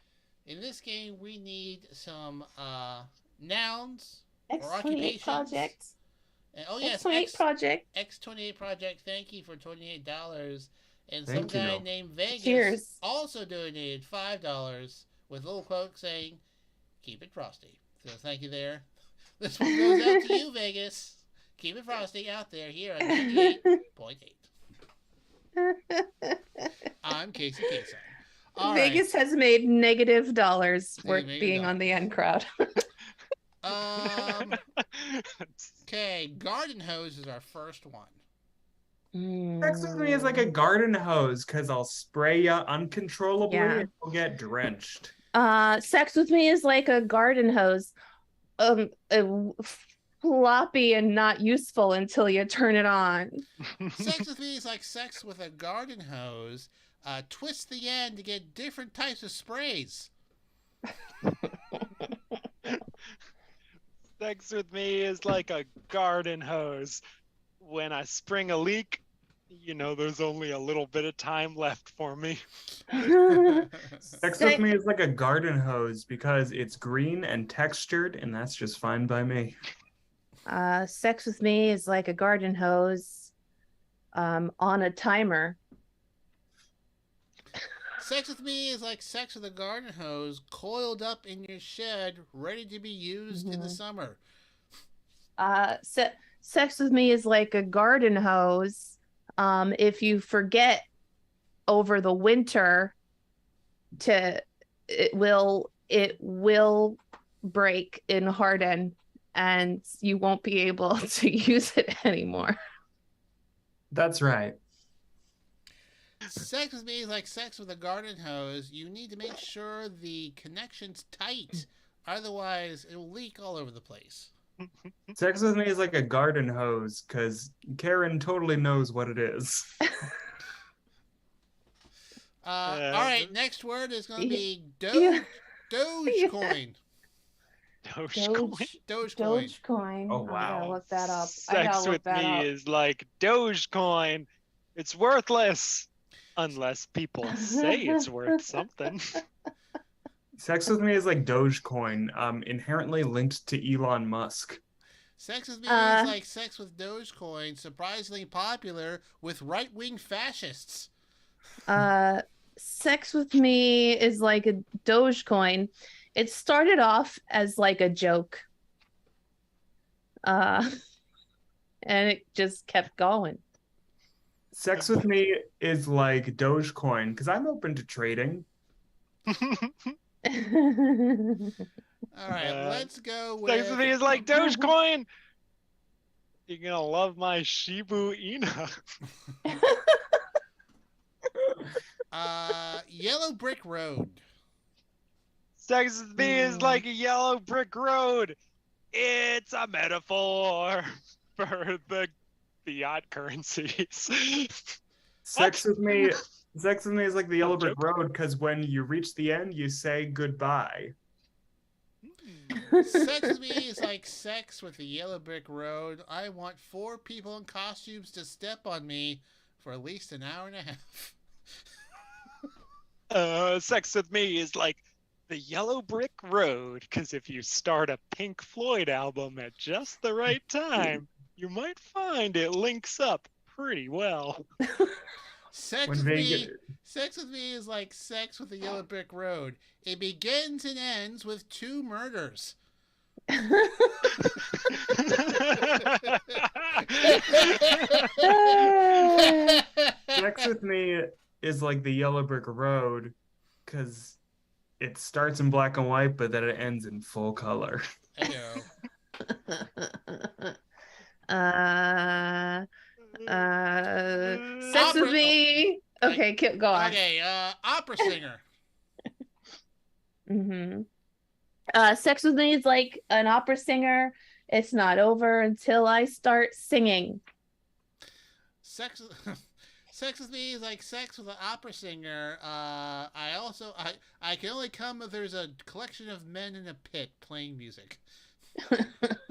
In this game, we need some nouns or occupations. Project. And, oh yes, X28 Project. X28 Project. Thank you for $28. And some guy named Vegas Cheers. also donated $5 with a little quote saying, "Keep it frosty." So thank you there. This one goes out to you, Vegas. Keep it frosty out there here on 98.8. I'm Casey Kasem. Vegas has made $- worth being on the N crowd. Okay, garden hose is our first one. Sex with me is like a garden hose because I'll spray you uncontrollably and you'll get drenched. Sex with me is like a garden hose. Floppy and not useful until you turn it on. Sex with me is like sex with a garden hose. Twist the end to get different types of sprays. Sex with me is like a garden hose. When I spring a leak, there's only a little bit of time left for me. Sex with me is like a garden hose because it's green and textured, and that's just fine by me. Sex with me is like a garden hose on a timer. Sex with me is like sex with a garden hose coiled up in your shed, ready to be used in the summer. Sex with me is like a garden hose. If you forget over the winter it will break and harden, and you won't be able to use it anymore. That's right. Sex with me is like sex with a garden hose. You need to make sure the connection's tight. Otherwise, it will leak all over the place. Sex with me is like a garden hose because Karen totally knows what it is. All right, next word is going to be Dogecoin. Dogecoin. Dogecoin. Oh, wow. I gotta look that up. Sex with me is like Dogecoin. It's worthless. Unless people say it's worth something. Sex with me is like Dogecoin, inherently linked to Elon Musk. Sex with me is like sex with Dogecoin, surprisingly popular with right-wing fascists. Sex with me is like a Dogecoin. It started off as like a joke. And it just kept going. Sex with me is like Dogecoin because I'm open to trading. All right, let's go with. Sex with me is like Dogecoin. You're gonna love my Shibu Inu. Yellow brick road. Sex with me is like a yellow brick road. It's a metaphor for the fiat currencies. Sex with me is like the yellow brick road because when you reach the end, you say goodbye. Sex with me is like sex with the yellow brick road. I want 4 people in costumes to step on me for at least an hour and a half. Sex with me is like the yellow brick road because if you start a Pink Floyd album at just the right time, you might find it links up pretty well. Sex with me is like sex with the yellow brick road. It begins and ends with 2 murders. Sex with me is like the yellow brick road because it starts in black and white, but then it ends in full color. Heyo. Sex with me. Okay, go on. Okay, opera singer. Sex with me is like an opera singer. It's not over until I start singing. Sex with me is like sex with an opera singer. I can only come if there's a collection of men in a pit playing music.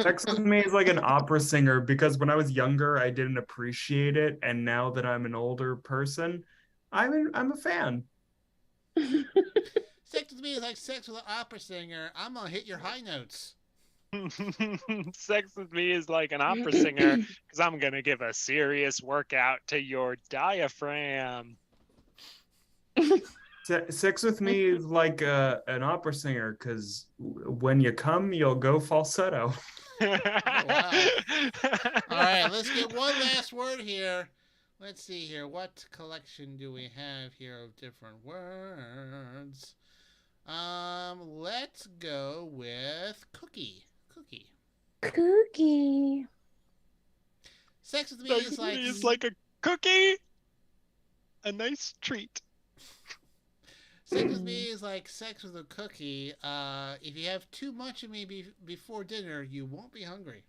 Sex with me is like an opera singer because when I was younger, I didn't appreciate it, and now that I'm an older person, I'm a fan. Sex with me is like sex with an opera singer. I'm gonna hit your high notes. Sex with me is like an opera singer because I'm gonna give a serious workout to your diaphragm. Sex with me is like an opera singer because when you come, you'll go falsetto. Oh, wow. All right, let's get one last word here. Let's see here. What collection do we have here of different words? Let's go with cookie. Cookie. Sex with me is like a cookie. A nice treat. Sex with me is like sex with a cookie. If you have too much of me before dinner, you won't be hungry.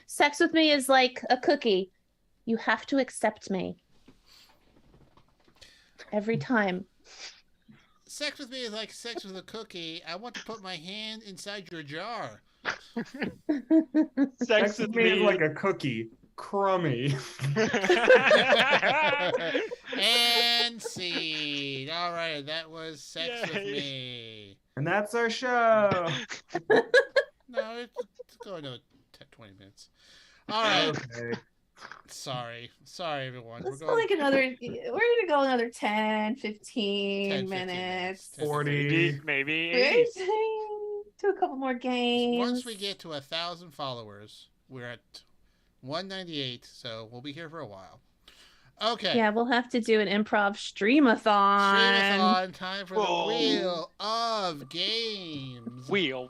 Sex with me is like a cookie. You have to accept me. Every time. Sex with me is like sex with a cookie. I want to put my hand inside your jar. Sex with me is like a cookie. Crummy. And seed. All right, that was sex with me. And that's our show. No, it's going to 20 minutes. All right. Okay. Sorry, everyone. Let's go like another, we're going to go another 10, 15 minutes. 40. Maybe. Do a couple more games. Once we get to 1,000 followers, we're at 198, so we'll be here for a while. Okay. Yeah, we'll have to do an improv streamathon. Streamathon, time for the Wheel of Games. Wheel.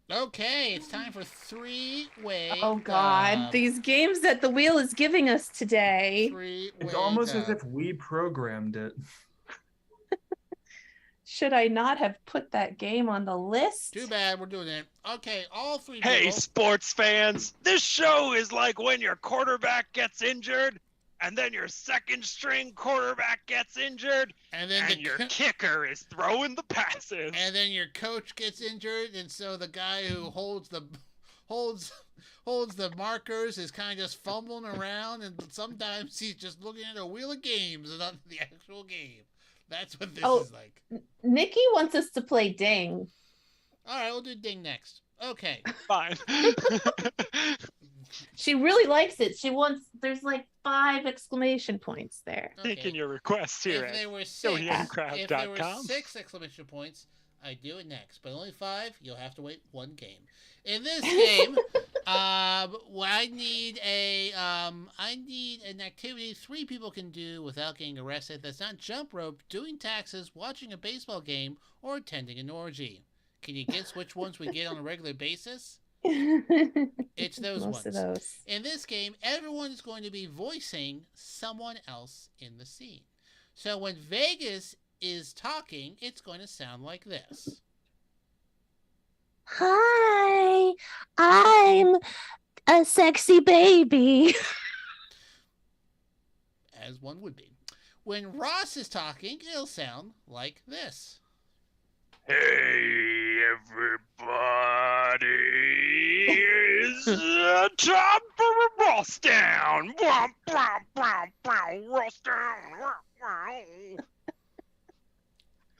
Okay, it's time for 3-way. Oh God, these games that the wheel is giving us today. It's almost as if we programmed it. Should I not have put that game on the list? Too bad, we're doing it. Okay, all 3 Hey, people. sports fans, this show is like when your quarterback gets injured, and then your second string quarterback gets injured, and then your kicker is throwing the passes. And then your coach gets injured, and so the guy who holds the markers is kind of just fumbling around, and sometimes he's just looking at a wheel of games and not the actual game. That's what this is like. Nikki wants us to play Ding. All right, we'll do Ding next. Okay. Fine. She really likes it. She wants. There's like 5 exclamation points there. Okay. Taking your request here If there were GoHeandCraft.com. 6 exclamation points, I'd do it next. But only 5, you'll have to wait 1 game. In this game, I need an activity 3 people can do without getting arrested. That's not jump rope, doing taxes, watching a baseball game, or attending an orgy. Can you guess which ones we get on a regular basis? It's those Most ones. of those. In this game, everyone is going to be voicing someone else in the scene. So when Vegas is talking, it's going to sound like this. Hi, I'm a sexy baby. As one would be. When Ross is talking, it'll sound like this. Hey, everybody. It's time for a Ross down. Ross down.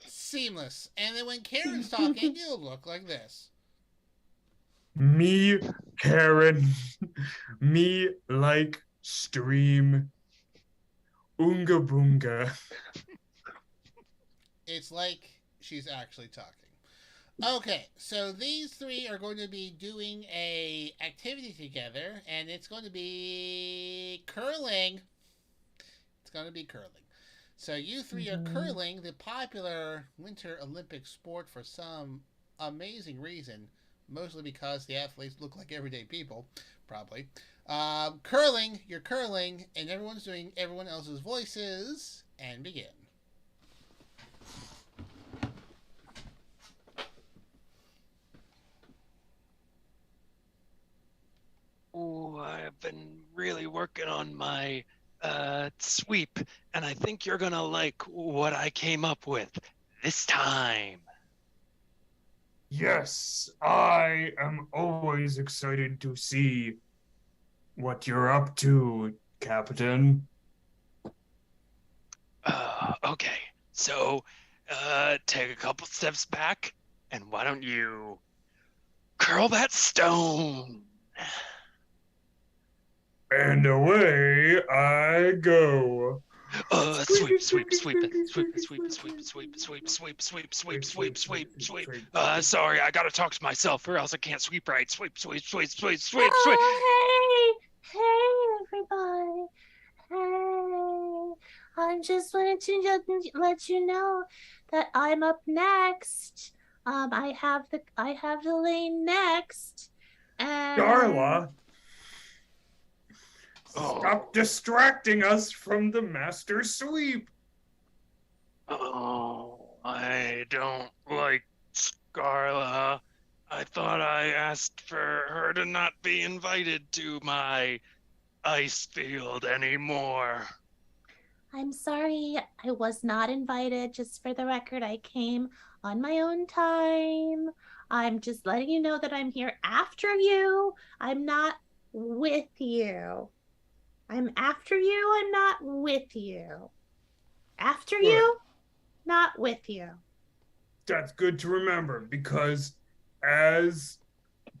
Seamless. And then when Karen's talking, it'll look like this. Me, Karen. Me like stream. Oonga boonga. It's like she's actually talking. Okay, so these 3 are going to be doing a activity together, and it's going to be curling. It's going to be curling. So you 3 are curling, the popular Winter Olympic sport for some amazing reason, mostly because the athletes look like everyday people, probably. Curling, you're curling, and everyone's doing everyone else's voices, and begin. Oh, I've been really working on my sweep, and I think you're gonna like what I came up with this time. Yes, I am always excited to see what you're up to, Captain. Okay, so take a couple steps back, and why don't you curl that stone? And away I go. Sweep. Sorry, I gotta talk to myself or else I can't sweep right. Sweep. Oh, hey, everybody. Hey, I just wanted to let you know that I'm up next. I have the lane next. And Darla, Oh. stop distracting us from the master sweep. Oh, I don't like Scarla. I thought I asked for her to not be invited to my ice field anymore. I'm sorry, I was not invited. Just for the record, I came on my own time. I'm just letting you know that I'm here after you. I'm not with you. I'm after you. I'm not with you. After you, not with you. That's good to remember because as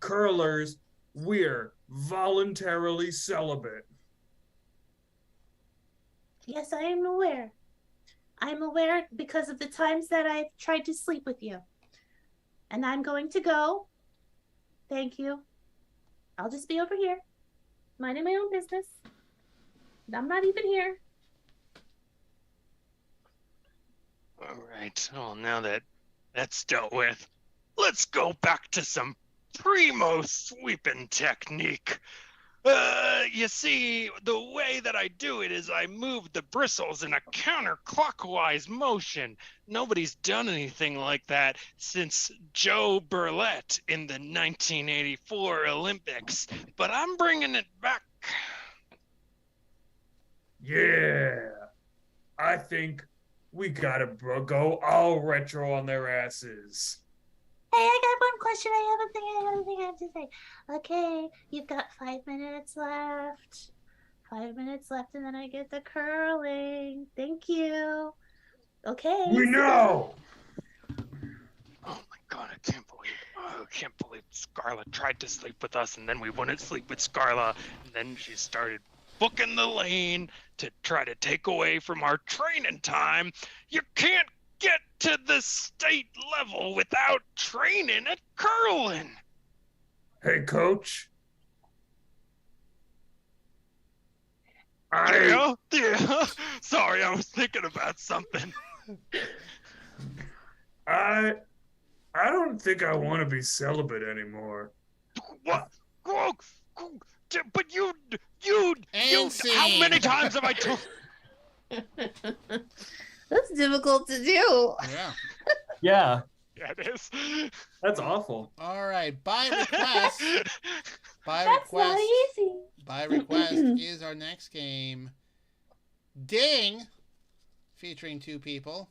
curlers, we're voluntarily celibate. Yes, I am aware. I'm aware because of the times that I've tried to sleep with you. And I'm going to go. Thank you. I'll just be over here, minding my own business. I'm not even here. All right. Well, now that that's dealt with, let's go back to some primo sweeping technique. You see, the way that I do it is I move the bristles in a counterclockwise motion. Nobody's done anything like that since Joe Burlett in the 1984 Olympics, but I'm bringing it back. Yeah, I think we gotta go all retro on their asses. Hey, I got one question. I have a thing I have to say. Okay, you've got 5 minutes left. 5 minutes left, and then I get the curling. Thank you. Okay. We know. Oh my god, I can't believe can't believe Scarla tried to sleep with us, and then we wouldn't sleep with Scarla, and then she started booking the lane to try to take away from our training time. You can't get to the state level without training at curling. Hey, coach. Yeah. Sorry, I was thinking about something. I don't think I want to be celibate anymore. What? But you, And how scene. many times have I told? That's difficult to do. Yeah. Yeah, Yeah, it is. that's awful. All right. By request. That's not easy. By request is our next game. Ding. Featuring 2 people.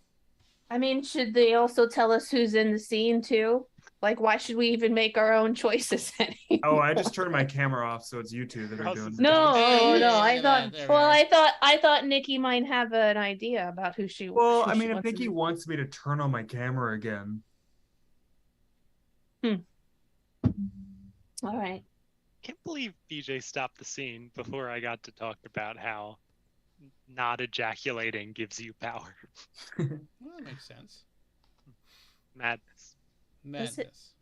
I mean, should they also tell us who's in the scene too? Like, why should we even make our own choices anymore? Oh, I just turned my camera off, so it's you two that are doing it. No, Hey, no. look I at thought. that. There we Well, are. I thought Nikki might have an idea about who she. Well, who I she mean, if wants to Nikki be. wants me to turn on my camera again. All right. Can't believe BJ stopped the scene before I got to talk about how not ejaculating gives you power. Well, that makes sense. Madness. Madness.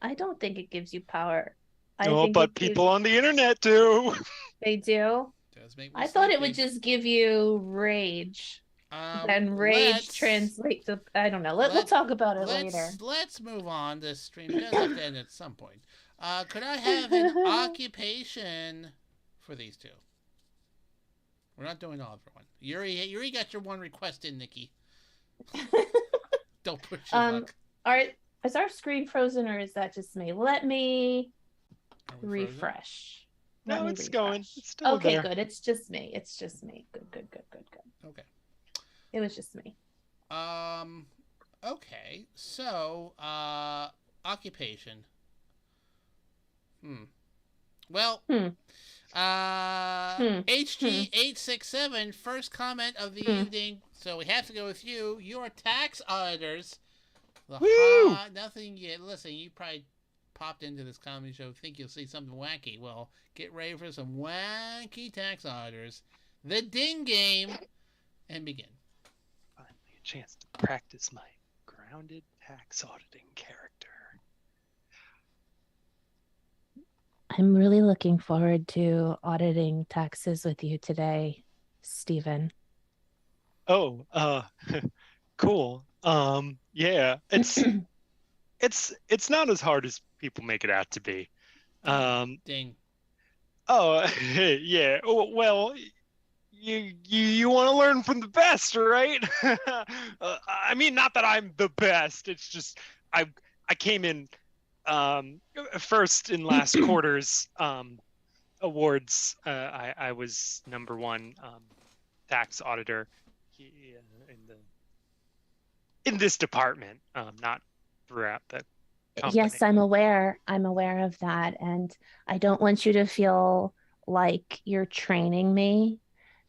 I don't think it gives you power. I Oh, think but it gives- people on the internet do. They do. Does make me I thought it would sleepy. just give you rage. Then rage translates to. I don't know. We'll talk about it later. Let's move on. This stream does have to end at some point. Could I have an occupation for these 2? We're not doing all of everyone. Yuri got your one request in, Nikki. Don't push your luck. All right. Is our screen frozen or is that just me? Let me Are we frozen? refresh. No, Let me it's going. refresh. It's still Okay, there. good. It's just me. It's just me. Good. Okay. It was just me. Okay. So, occupation. Well, HG867, first comment of the evening. So we have to go with you. Your tax auditors. Woo! Nothing yet. Listen, you probably popped into this comedy show, think you'll see something wacky. Well, get ready for some wacky tax auditors. The Ding Game, and begin. Finally, a chance to practice my grounded tax auditing character. I'm really looking forward to auditing taxes with you today, Stephen. Oh, cool. Yeah, it's not as hard as people make it out to be. Ding. Oh, yeah. Well, you want to learn from the best, right? I mean, not that I'm the best. It's just I came in first in last quarter's awards. I was number 1 tax auditor in this department, not throughout the company. Yes, I'm aware. I'm aware of that. And I don't want you to feel like you're training me,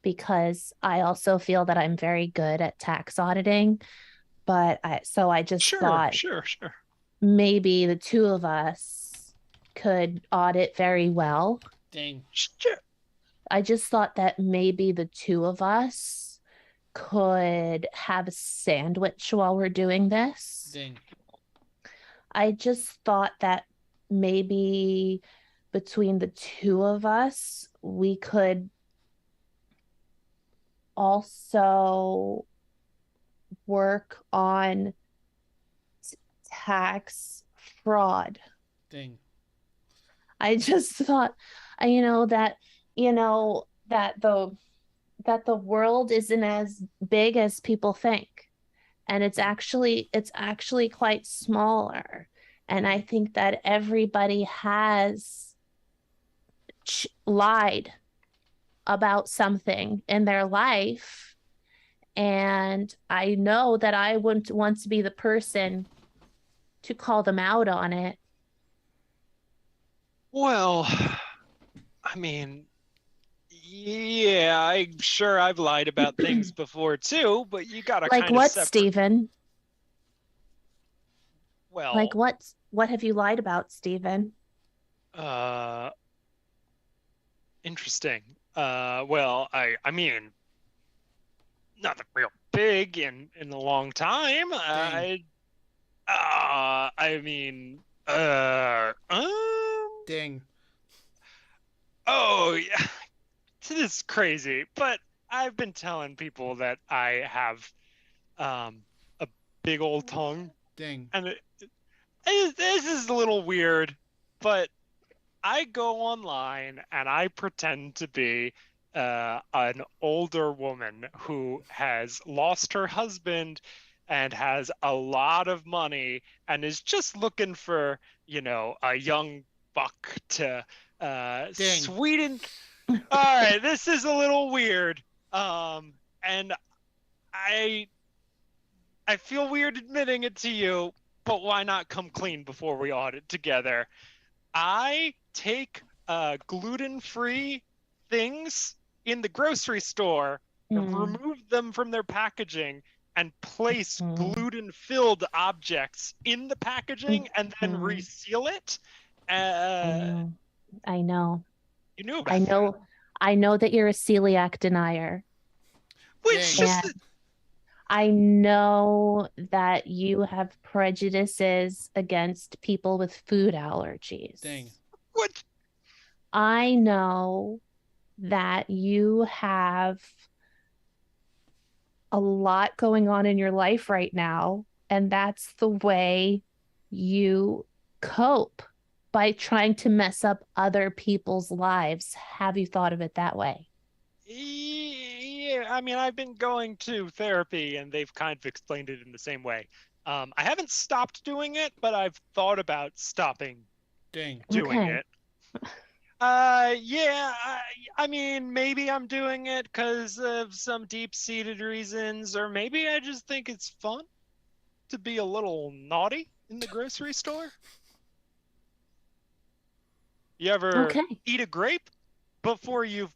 because I also feel that I'm very good at tax auditing. But I just thought Sure. maybe the 2 of us could audit very well. Ding. Sure. I just thought that maybe the 2 of us could have a sandwich while we're doing this. Ding. I just thought that maybe between the 2 of us, we could also work on tax fraud. Ding. I just thought, that the world isn't as big as people think, and it's actually quite smaller. And I think that everybody has lied about something in their life, and I know that I wouldn't want to be the person to call them out on it. Well, I mean, yeah, I'm sure I've lied about things before too, but you gotta Like kind what, of separate. Stephen? Well, Like what? What have you lied about, Stephen? Interesting. Well, I mean, nothing real big in a long time. I mean, Ding. oh yeah, this is crazy. But I've been telling people that I have a big old tongue, Ding. and this is a little weird, but I go online and I pretend to be an older woman who has lost her husband and has a lot of money and is just looking for, a young buck to Ding. sweeten. All right, this is a little weird. And I feel weird admitting it to you, but why not come clean before we audit together? I take gluten-free things in the grocery store, remove them from their packaging, and place gluten-filled objects in the packaging and then reseal it. I know. You knew about that. I know that you're a celiac denier. Which just... I know that you have prejudices against people with food allergies. Dang. What? I know that you have a lot going on in your life right now, and that's the way you cope, by trying to mess up other people's lives. Have you thought of it that way? Yeah, I mean, I've been going to therapy and they've kind of explained it in the same way. I haven't stopped doing it, but I've thought about stopping doing it. Yeah, I mean, maybe I'm doing it because of some deep-seated reasons, or maybe I just think it's fun to be a little naughty in the grocery store. You ever eat a grape before you've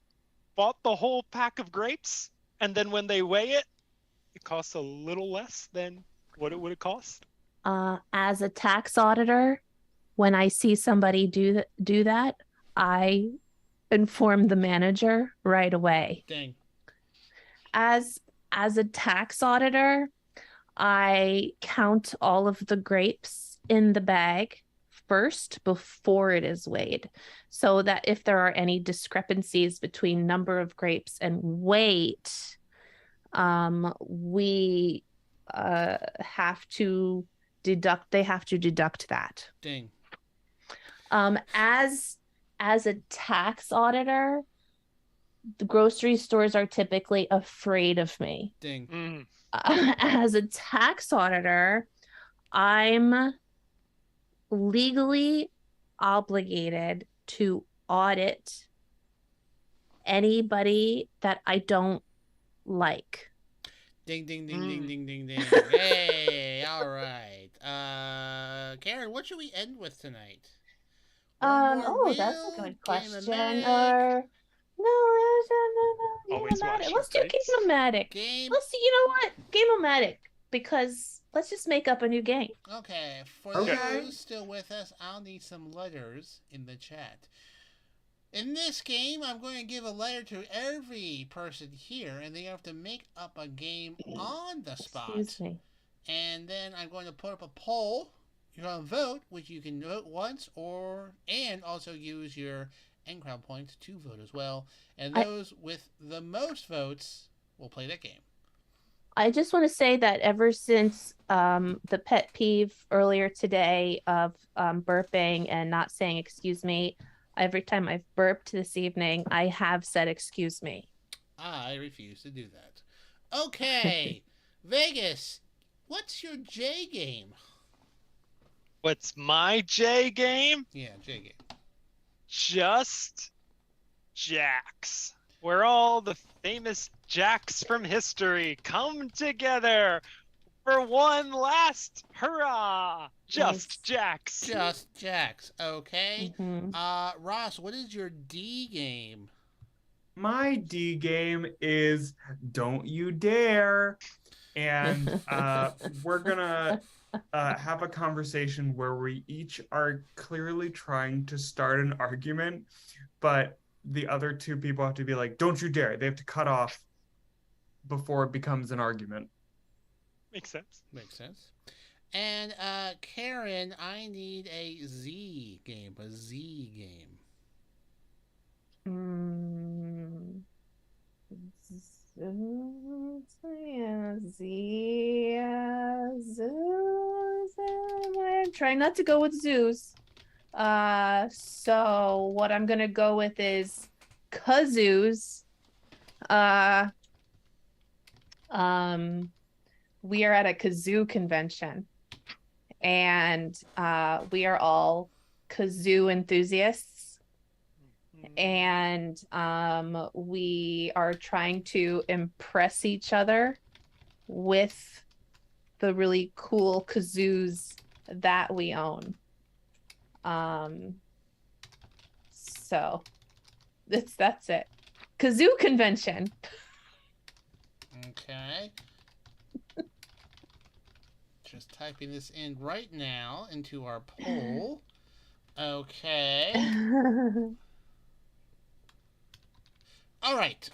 bought the whole pack of grapes, and then when they weigh it, it costs a little less than what it would have cost? As a tax auditor, when I see somebody do that, I inform the manager right away. Dang. As a tax auditor, I count all of the grapes in the bag first before it is weighed, so that if there are any discrepancies between number of grapes and weight, we have to deduct that. Dang. As a tax auditor, the grocery stores are typically afraid of me. Dang. As a tax auditor, I'm legally obligated to audit anybody that I don't like. Ding, ding, ding, ding, ding, ding, ding. Hey, all right. Karen, what should we end with tonight? That's a good question. Game-o-matic. Let's do Game-o-matic. Let's do, you know what? Game-o-matic. Because let's just make up a new game. Okay. For those still with us, I'll need some letters in the chat. In this game, I'm going to give a letter to every person here, and they have to make up a game on the spot. Excuse me. And then I'm going to put up a poll. You're going to vote, which you can vote once, and also use your N-Crown points to vote as well. And those with the most votes will play that game. I just want to say that ever since the pet peeve earlier today of burping and not saying excuse me, every time I've burped this evening, I have said excuse me. I refuse to do that. Okay, Vegas, what's your J game? What's my J game? Yeah, J game. Just Jacks. Where all the famous Jacks from history come together for one last hurrah. Just Jacks. Just Jacks. Okay. Mm-hmm. Ross, what is your D game? My D game is Don't You Dare. and we're gonna have a conversation where we each are clearly trying to start an argument, but the other two people have to be like, "Don't you dare!" They have to cut off before it becomes an argument. Makes sense. Makes sense. And Karen, I need a Z game. A Z game. Yeah, Z. Zoos. I'm trying not to go with zoos. So what I'm gonna go with is kazoos. We are at a kazoo convention, and we are all kazoo enthusiasts, and we are trying to impress each other with the really cool kazoos that we own. So that's it. Kazoo convention. Okay. Just typing this in right now into our poll. Okay. All right.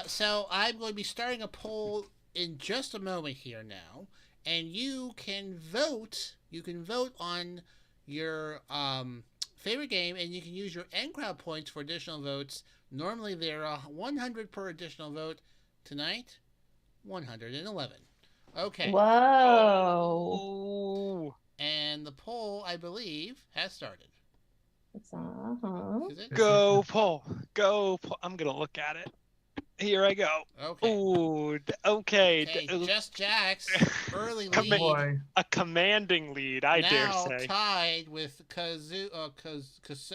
So I'm going to be starting a poll in just a moment here now, and you can vote. You can vote on your favorite game, and you can use your end crowd points for additional votes. Normally, there are 100 per additional vote. Tonight, 111. Okay. Whoa. And the poll, I believe, has started. Is it? Go poll. Go poll. I'm going to look at it. Here I go. Okay. Ooh, okay. Just Jack's early lead. Boy. A commanding lead, I dare Now say. tied with Kazoo.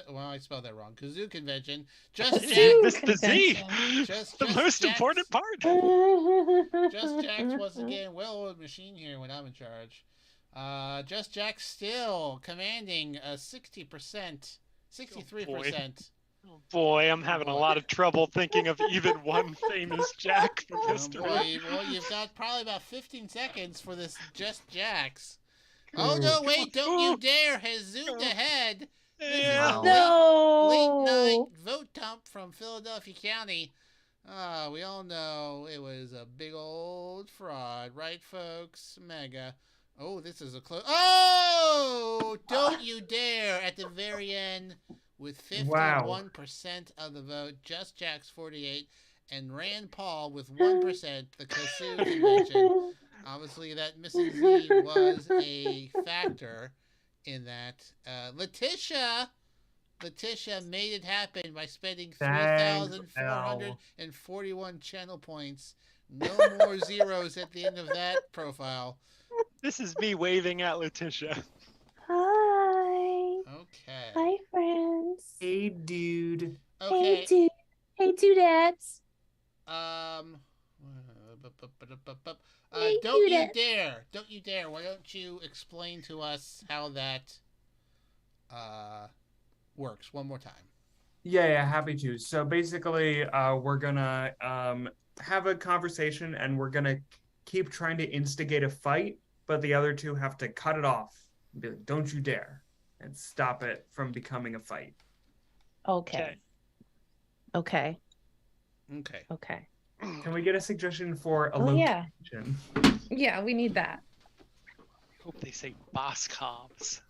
Well, I spelled that wrong. Kazoo convention. Just Kazoo Jack. The Z. Just The most Jack's, important part. Just Jack's once again. Well-oiled machine here when I'm in charge. Just Jack still commanding 60%, 63%. Oh boy, I'm having a lot of trouble thinking of even one famous Jack from history. Boy. Well, you've got probably about 15 seconds for this Just Jack's. Oh no! Wait! Don't you dare! Has zoomed ahead. Yeah. Late night vote dump from Philadelphia County. We all know it was a big old fraud, right, folks? Mega. Oh, this is a close. Oh! Don't you dare! At the very end, with 51% of the vote, Just Jack's 48, and Rand Paul with 1%. The Kazoo convention. Obviously, that Mrs. Z was a factor in that. Letitia made it happen by spending 3,441 channel points. No more zeros at the end of that profile. This is me waving at Letitia. Hi. Okay. Hi, friends. Hey, dude. Okay. Hey, dude. Hey, dudettes. Hey, don't you dudette. dare! Don't you dare! Why don't you explain to us how that works one more time? Yeah, happy to. So basically, we're gonna have a conversation, and we're gonna keep trying to instigate a fight, but the other two have to cut it off and be like, "Don't you dare!" and stop it from becoming a fight. Okay. Okay. Can we get a suggestion for a yeah. location? Yeah, we need that. Hope they say Boscovs.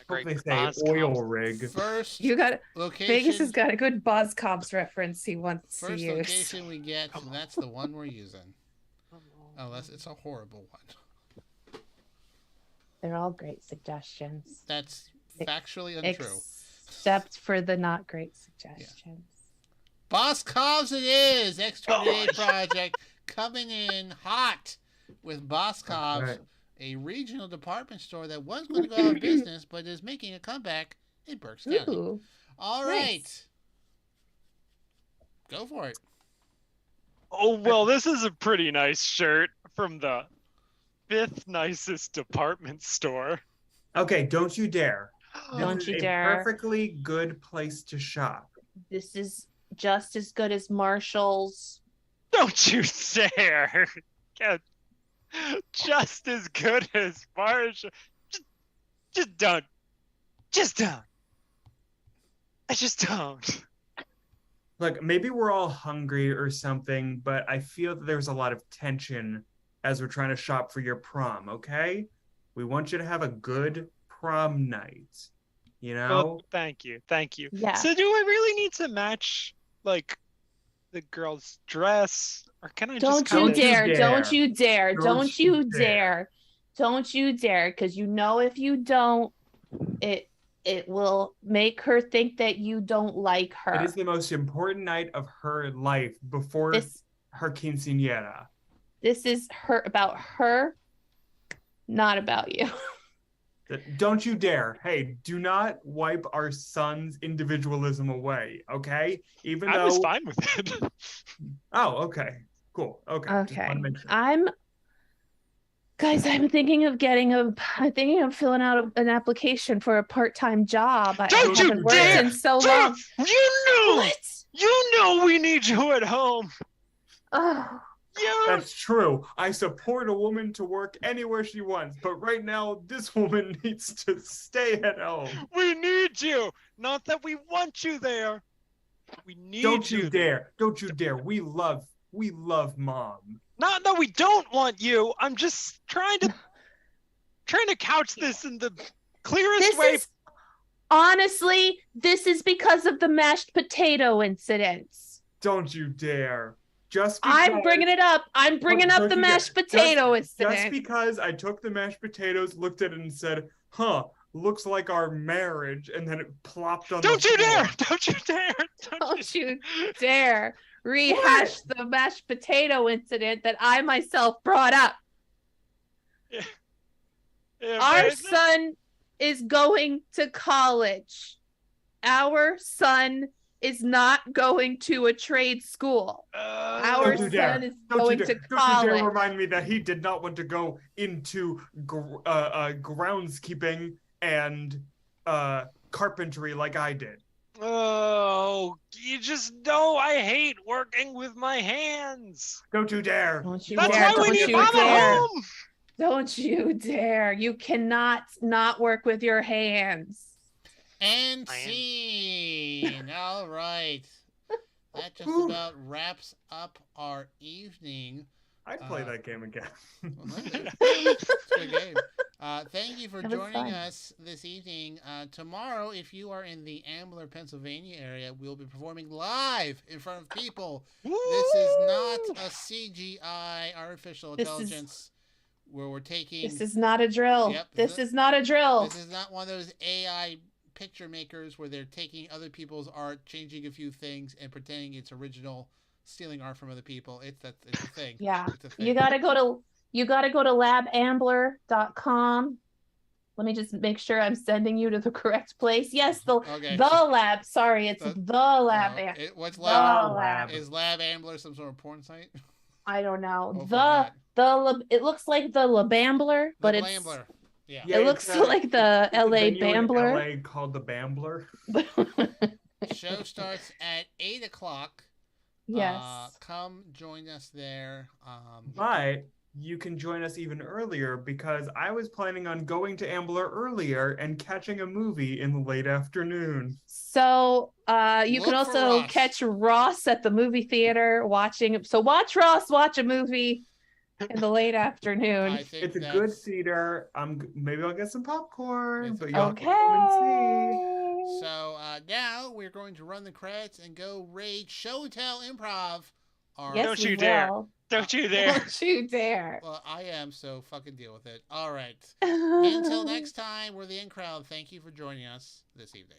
Hope they say oil rig. First You got location. Vegas has got a good Boscovs reference he wants to First use. location we get, and that's the one we're using. Unless it's a horrible one. They're all great suggestions. That's factually untrue. Except for the not great suggestions. Boscovs it is! X28 Project coming in hot with Boscovs, Right. a regional department store that was going to go out of business but is making a comeback in Berks County. Ooh, All right. Go for it. Oh, well, this is a pretty nice shirt from the 5th nicest department store. Okay, don't you dare. Don't This you is dare. A perfectly good place to shop. this is just as good as Marshall's. Don't you dare! just as good as Marshall. Just don't. Just don't. I just don't. Look, maybe we're all hungry or something, but I feel that there's a lot of tension as we're trying to shop for your prom, okay? We want you to have a good prom night. You know? Well, thank you. Thank you. Yeah. So do I really need to match like the girl's dress? Or can I Don't just you kinda... dare. dare. Don't you dare. Don't Don't you you dare. dare. Don't you dare. Because you know if you don't, it will make her think that you don't like her. It is the most important night of her life before This her quinceañera. this is about her, not about you. Don't you dare. Hey, do not wipe our son's individualism away, okay? Even I though was fine with it. Oh, okay. Cool. Okay. Just Okay. wanna make sure. I'm thinking of filling out an application for a part-time job. I Don't you haven't worked dare! in so long. You know we need you at home. Oh, That's true. I support a woman to work anywhere she wants, but right now, this woman needs to stay at home. We need you. Not that we want you there. We need Don't you you. dare. Don't you dare. We love mom. Not that we don't want you. I'm just trying to couch this in the clearest way. Honestly, this is because of the mashed potato incidents. Don't you dare. Just because I'm bringing it up. I'm bringing up the mashed potato incident. Just because I took the mashed potatoes, looked at it and said, huh, looks like our marriage, and then it plopped on Don't the you floor. dare! Don't you dare! Don't you dare rehash the mashed potato incident that I myself brought up. Yeah, Our son is going to college. Our son is not going to a trade school. Our Don't you dare. son is Don't going you to dare. Don't you college. dare remind me that he did not want to go into groundskeeping and carpentry like I did. Oh, you just know I hate working with my hands. Don't you dare. Don't you That's dare. why we Don't need you Mama dare. home. Don't you dare. You cannot not work with your hands. And scene. All right. That just about wraps up our evening. I'd play that game again. It's a good game. Thank you for That was joining fun. us this evening. Tomorrow, if you are in the Ambler, Pennsylvania area, we'll be performing live in front of people. This is not a CGI, artificial intelligence, where we're taking... This is not a drill. Yep, this is not a drill. This is not one of those AI picture makers where they're taking other people's art, changing a few things, and pretending it's original, stealing art from other people. It's a thing. Yeah. It's a thing. You gotta go to labambler.com. Let me just make sure I'm sending you to the correct place. Yes, the lab. Sorry, it's the lab. What's the lab? lab. Is Lab Ambler some sort of porn site? I don't know. Hopefully It looks like the Labambler, but it's Lambler. Yeah. it looks like the LA Bambler. LA called the Bambler. Show starts at 8:00. Yes. Come join us there. But you can join us even earlier because I was planning on going to Ambler earlier and catching a movie in the late afternoon. So you Look can for also Ross. catch Ross at the movie theater watching. So watch Ross watch a movie in the late afternoon. I think It's a good theater. Maybe I'll get some popcorn, but y'all Okay. can come and see. So now we're going to run the credits and go raid Show Tell Improv. Yes, Don't we you dare. will. Don't you dare. Don't you dare. Well, I am, so fucking deal with it. All right. Until next time, we're the In Crowd. Thank you for joining us this evening.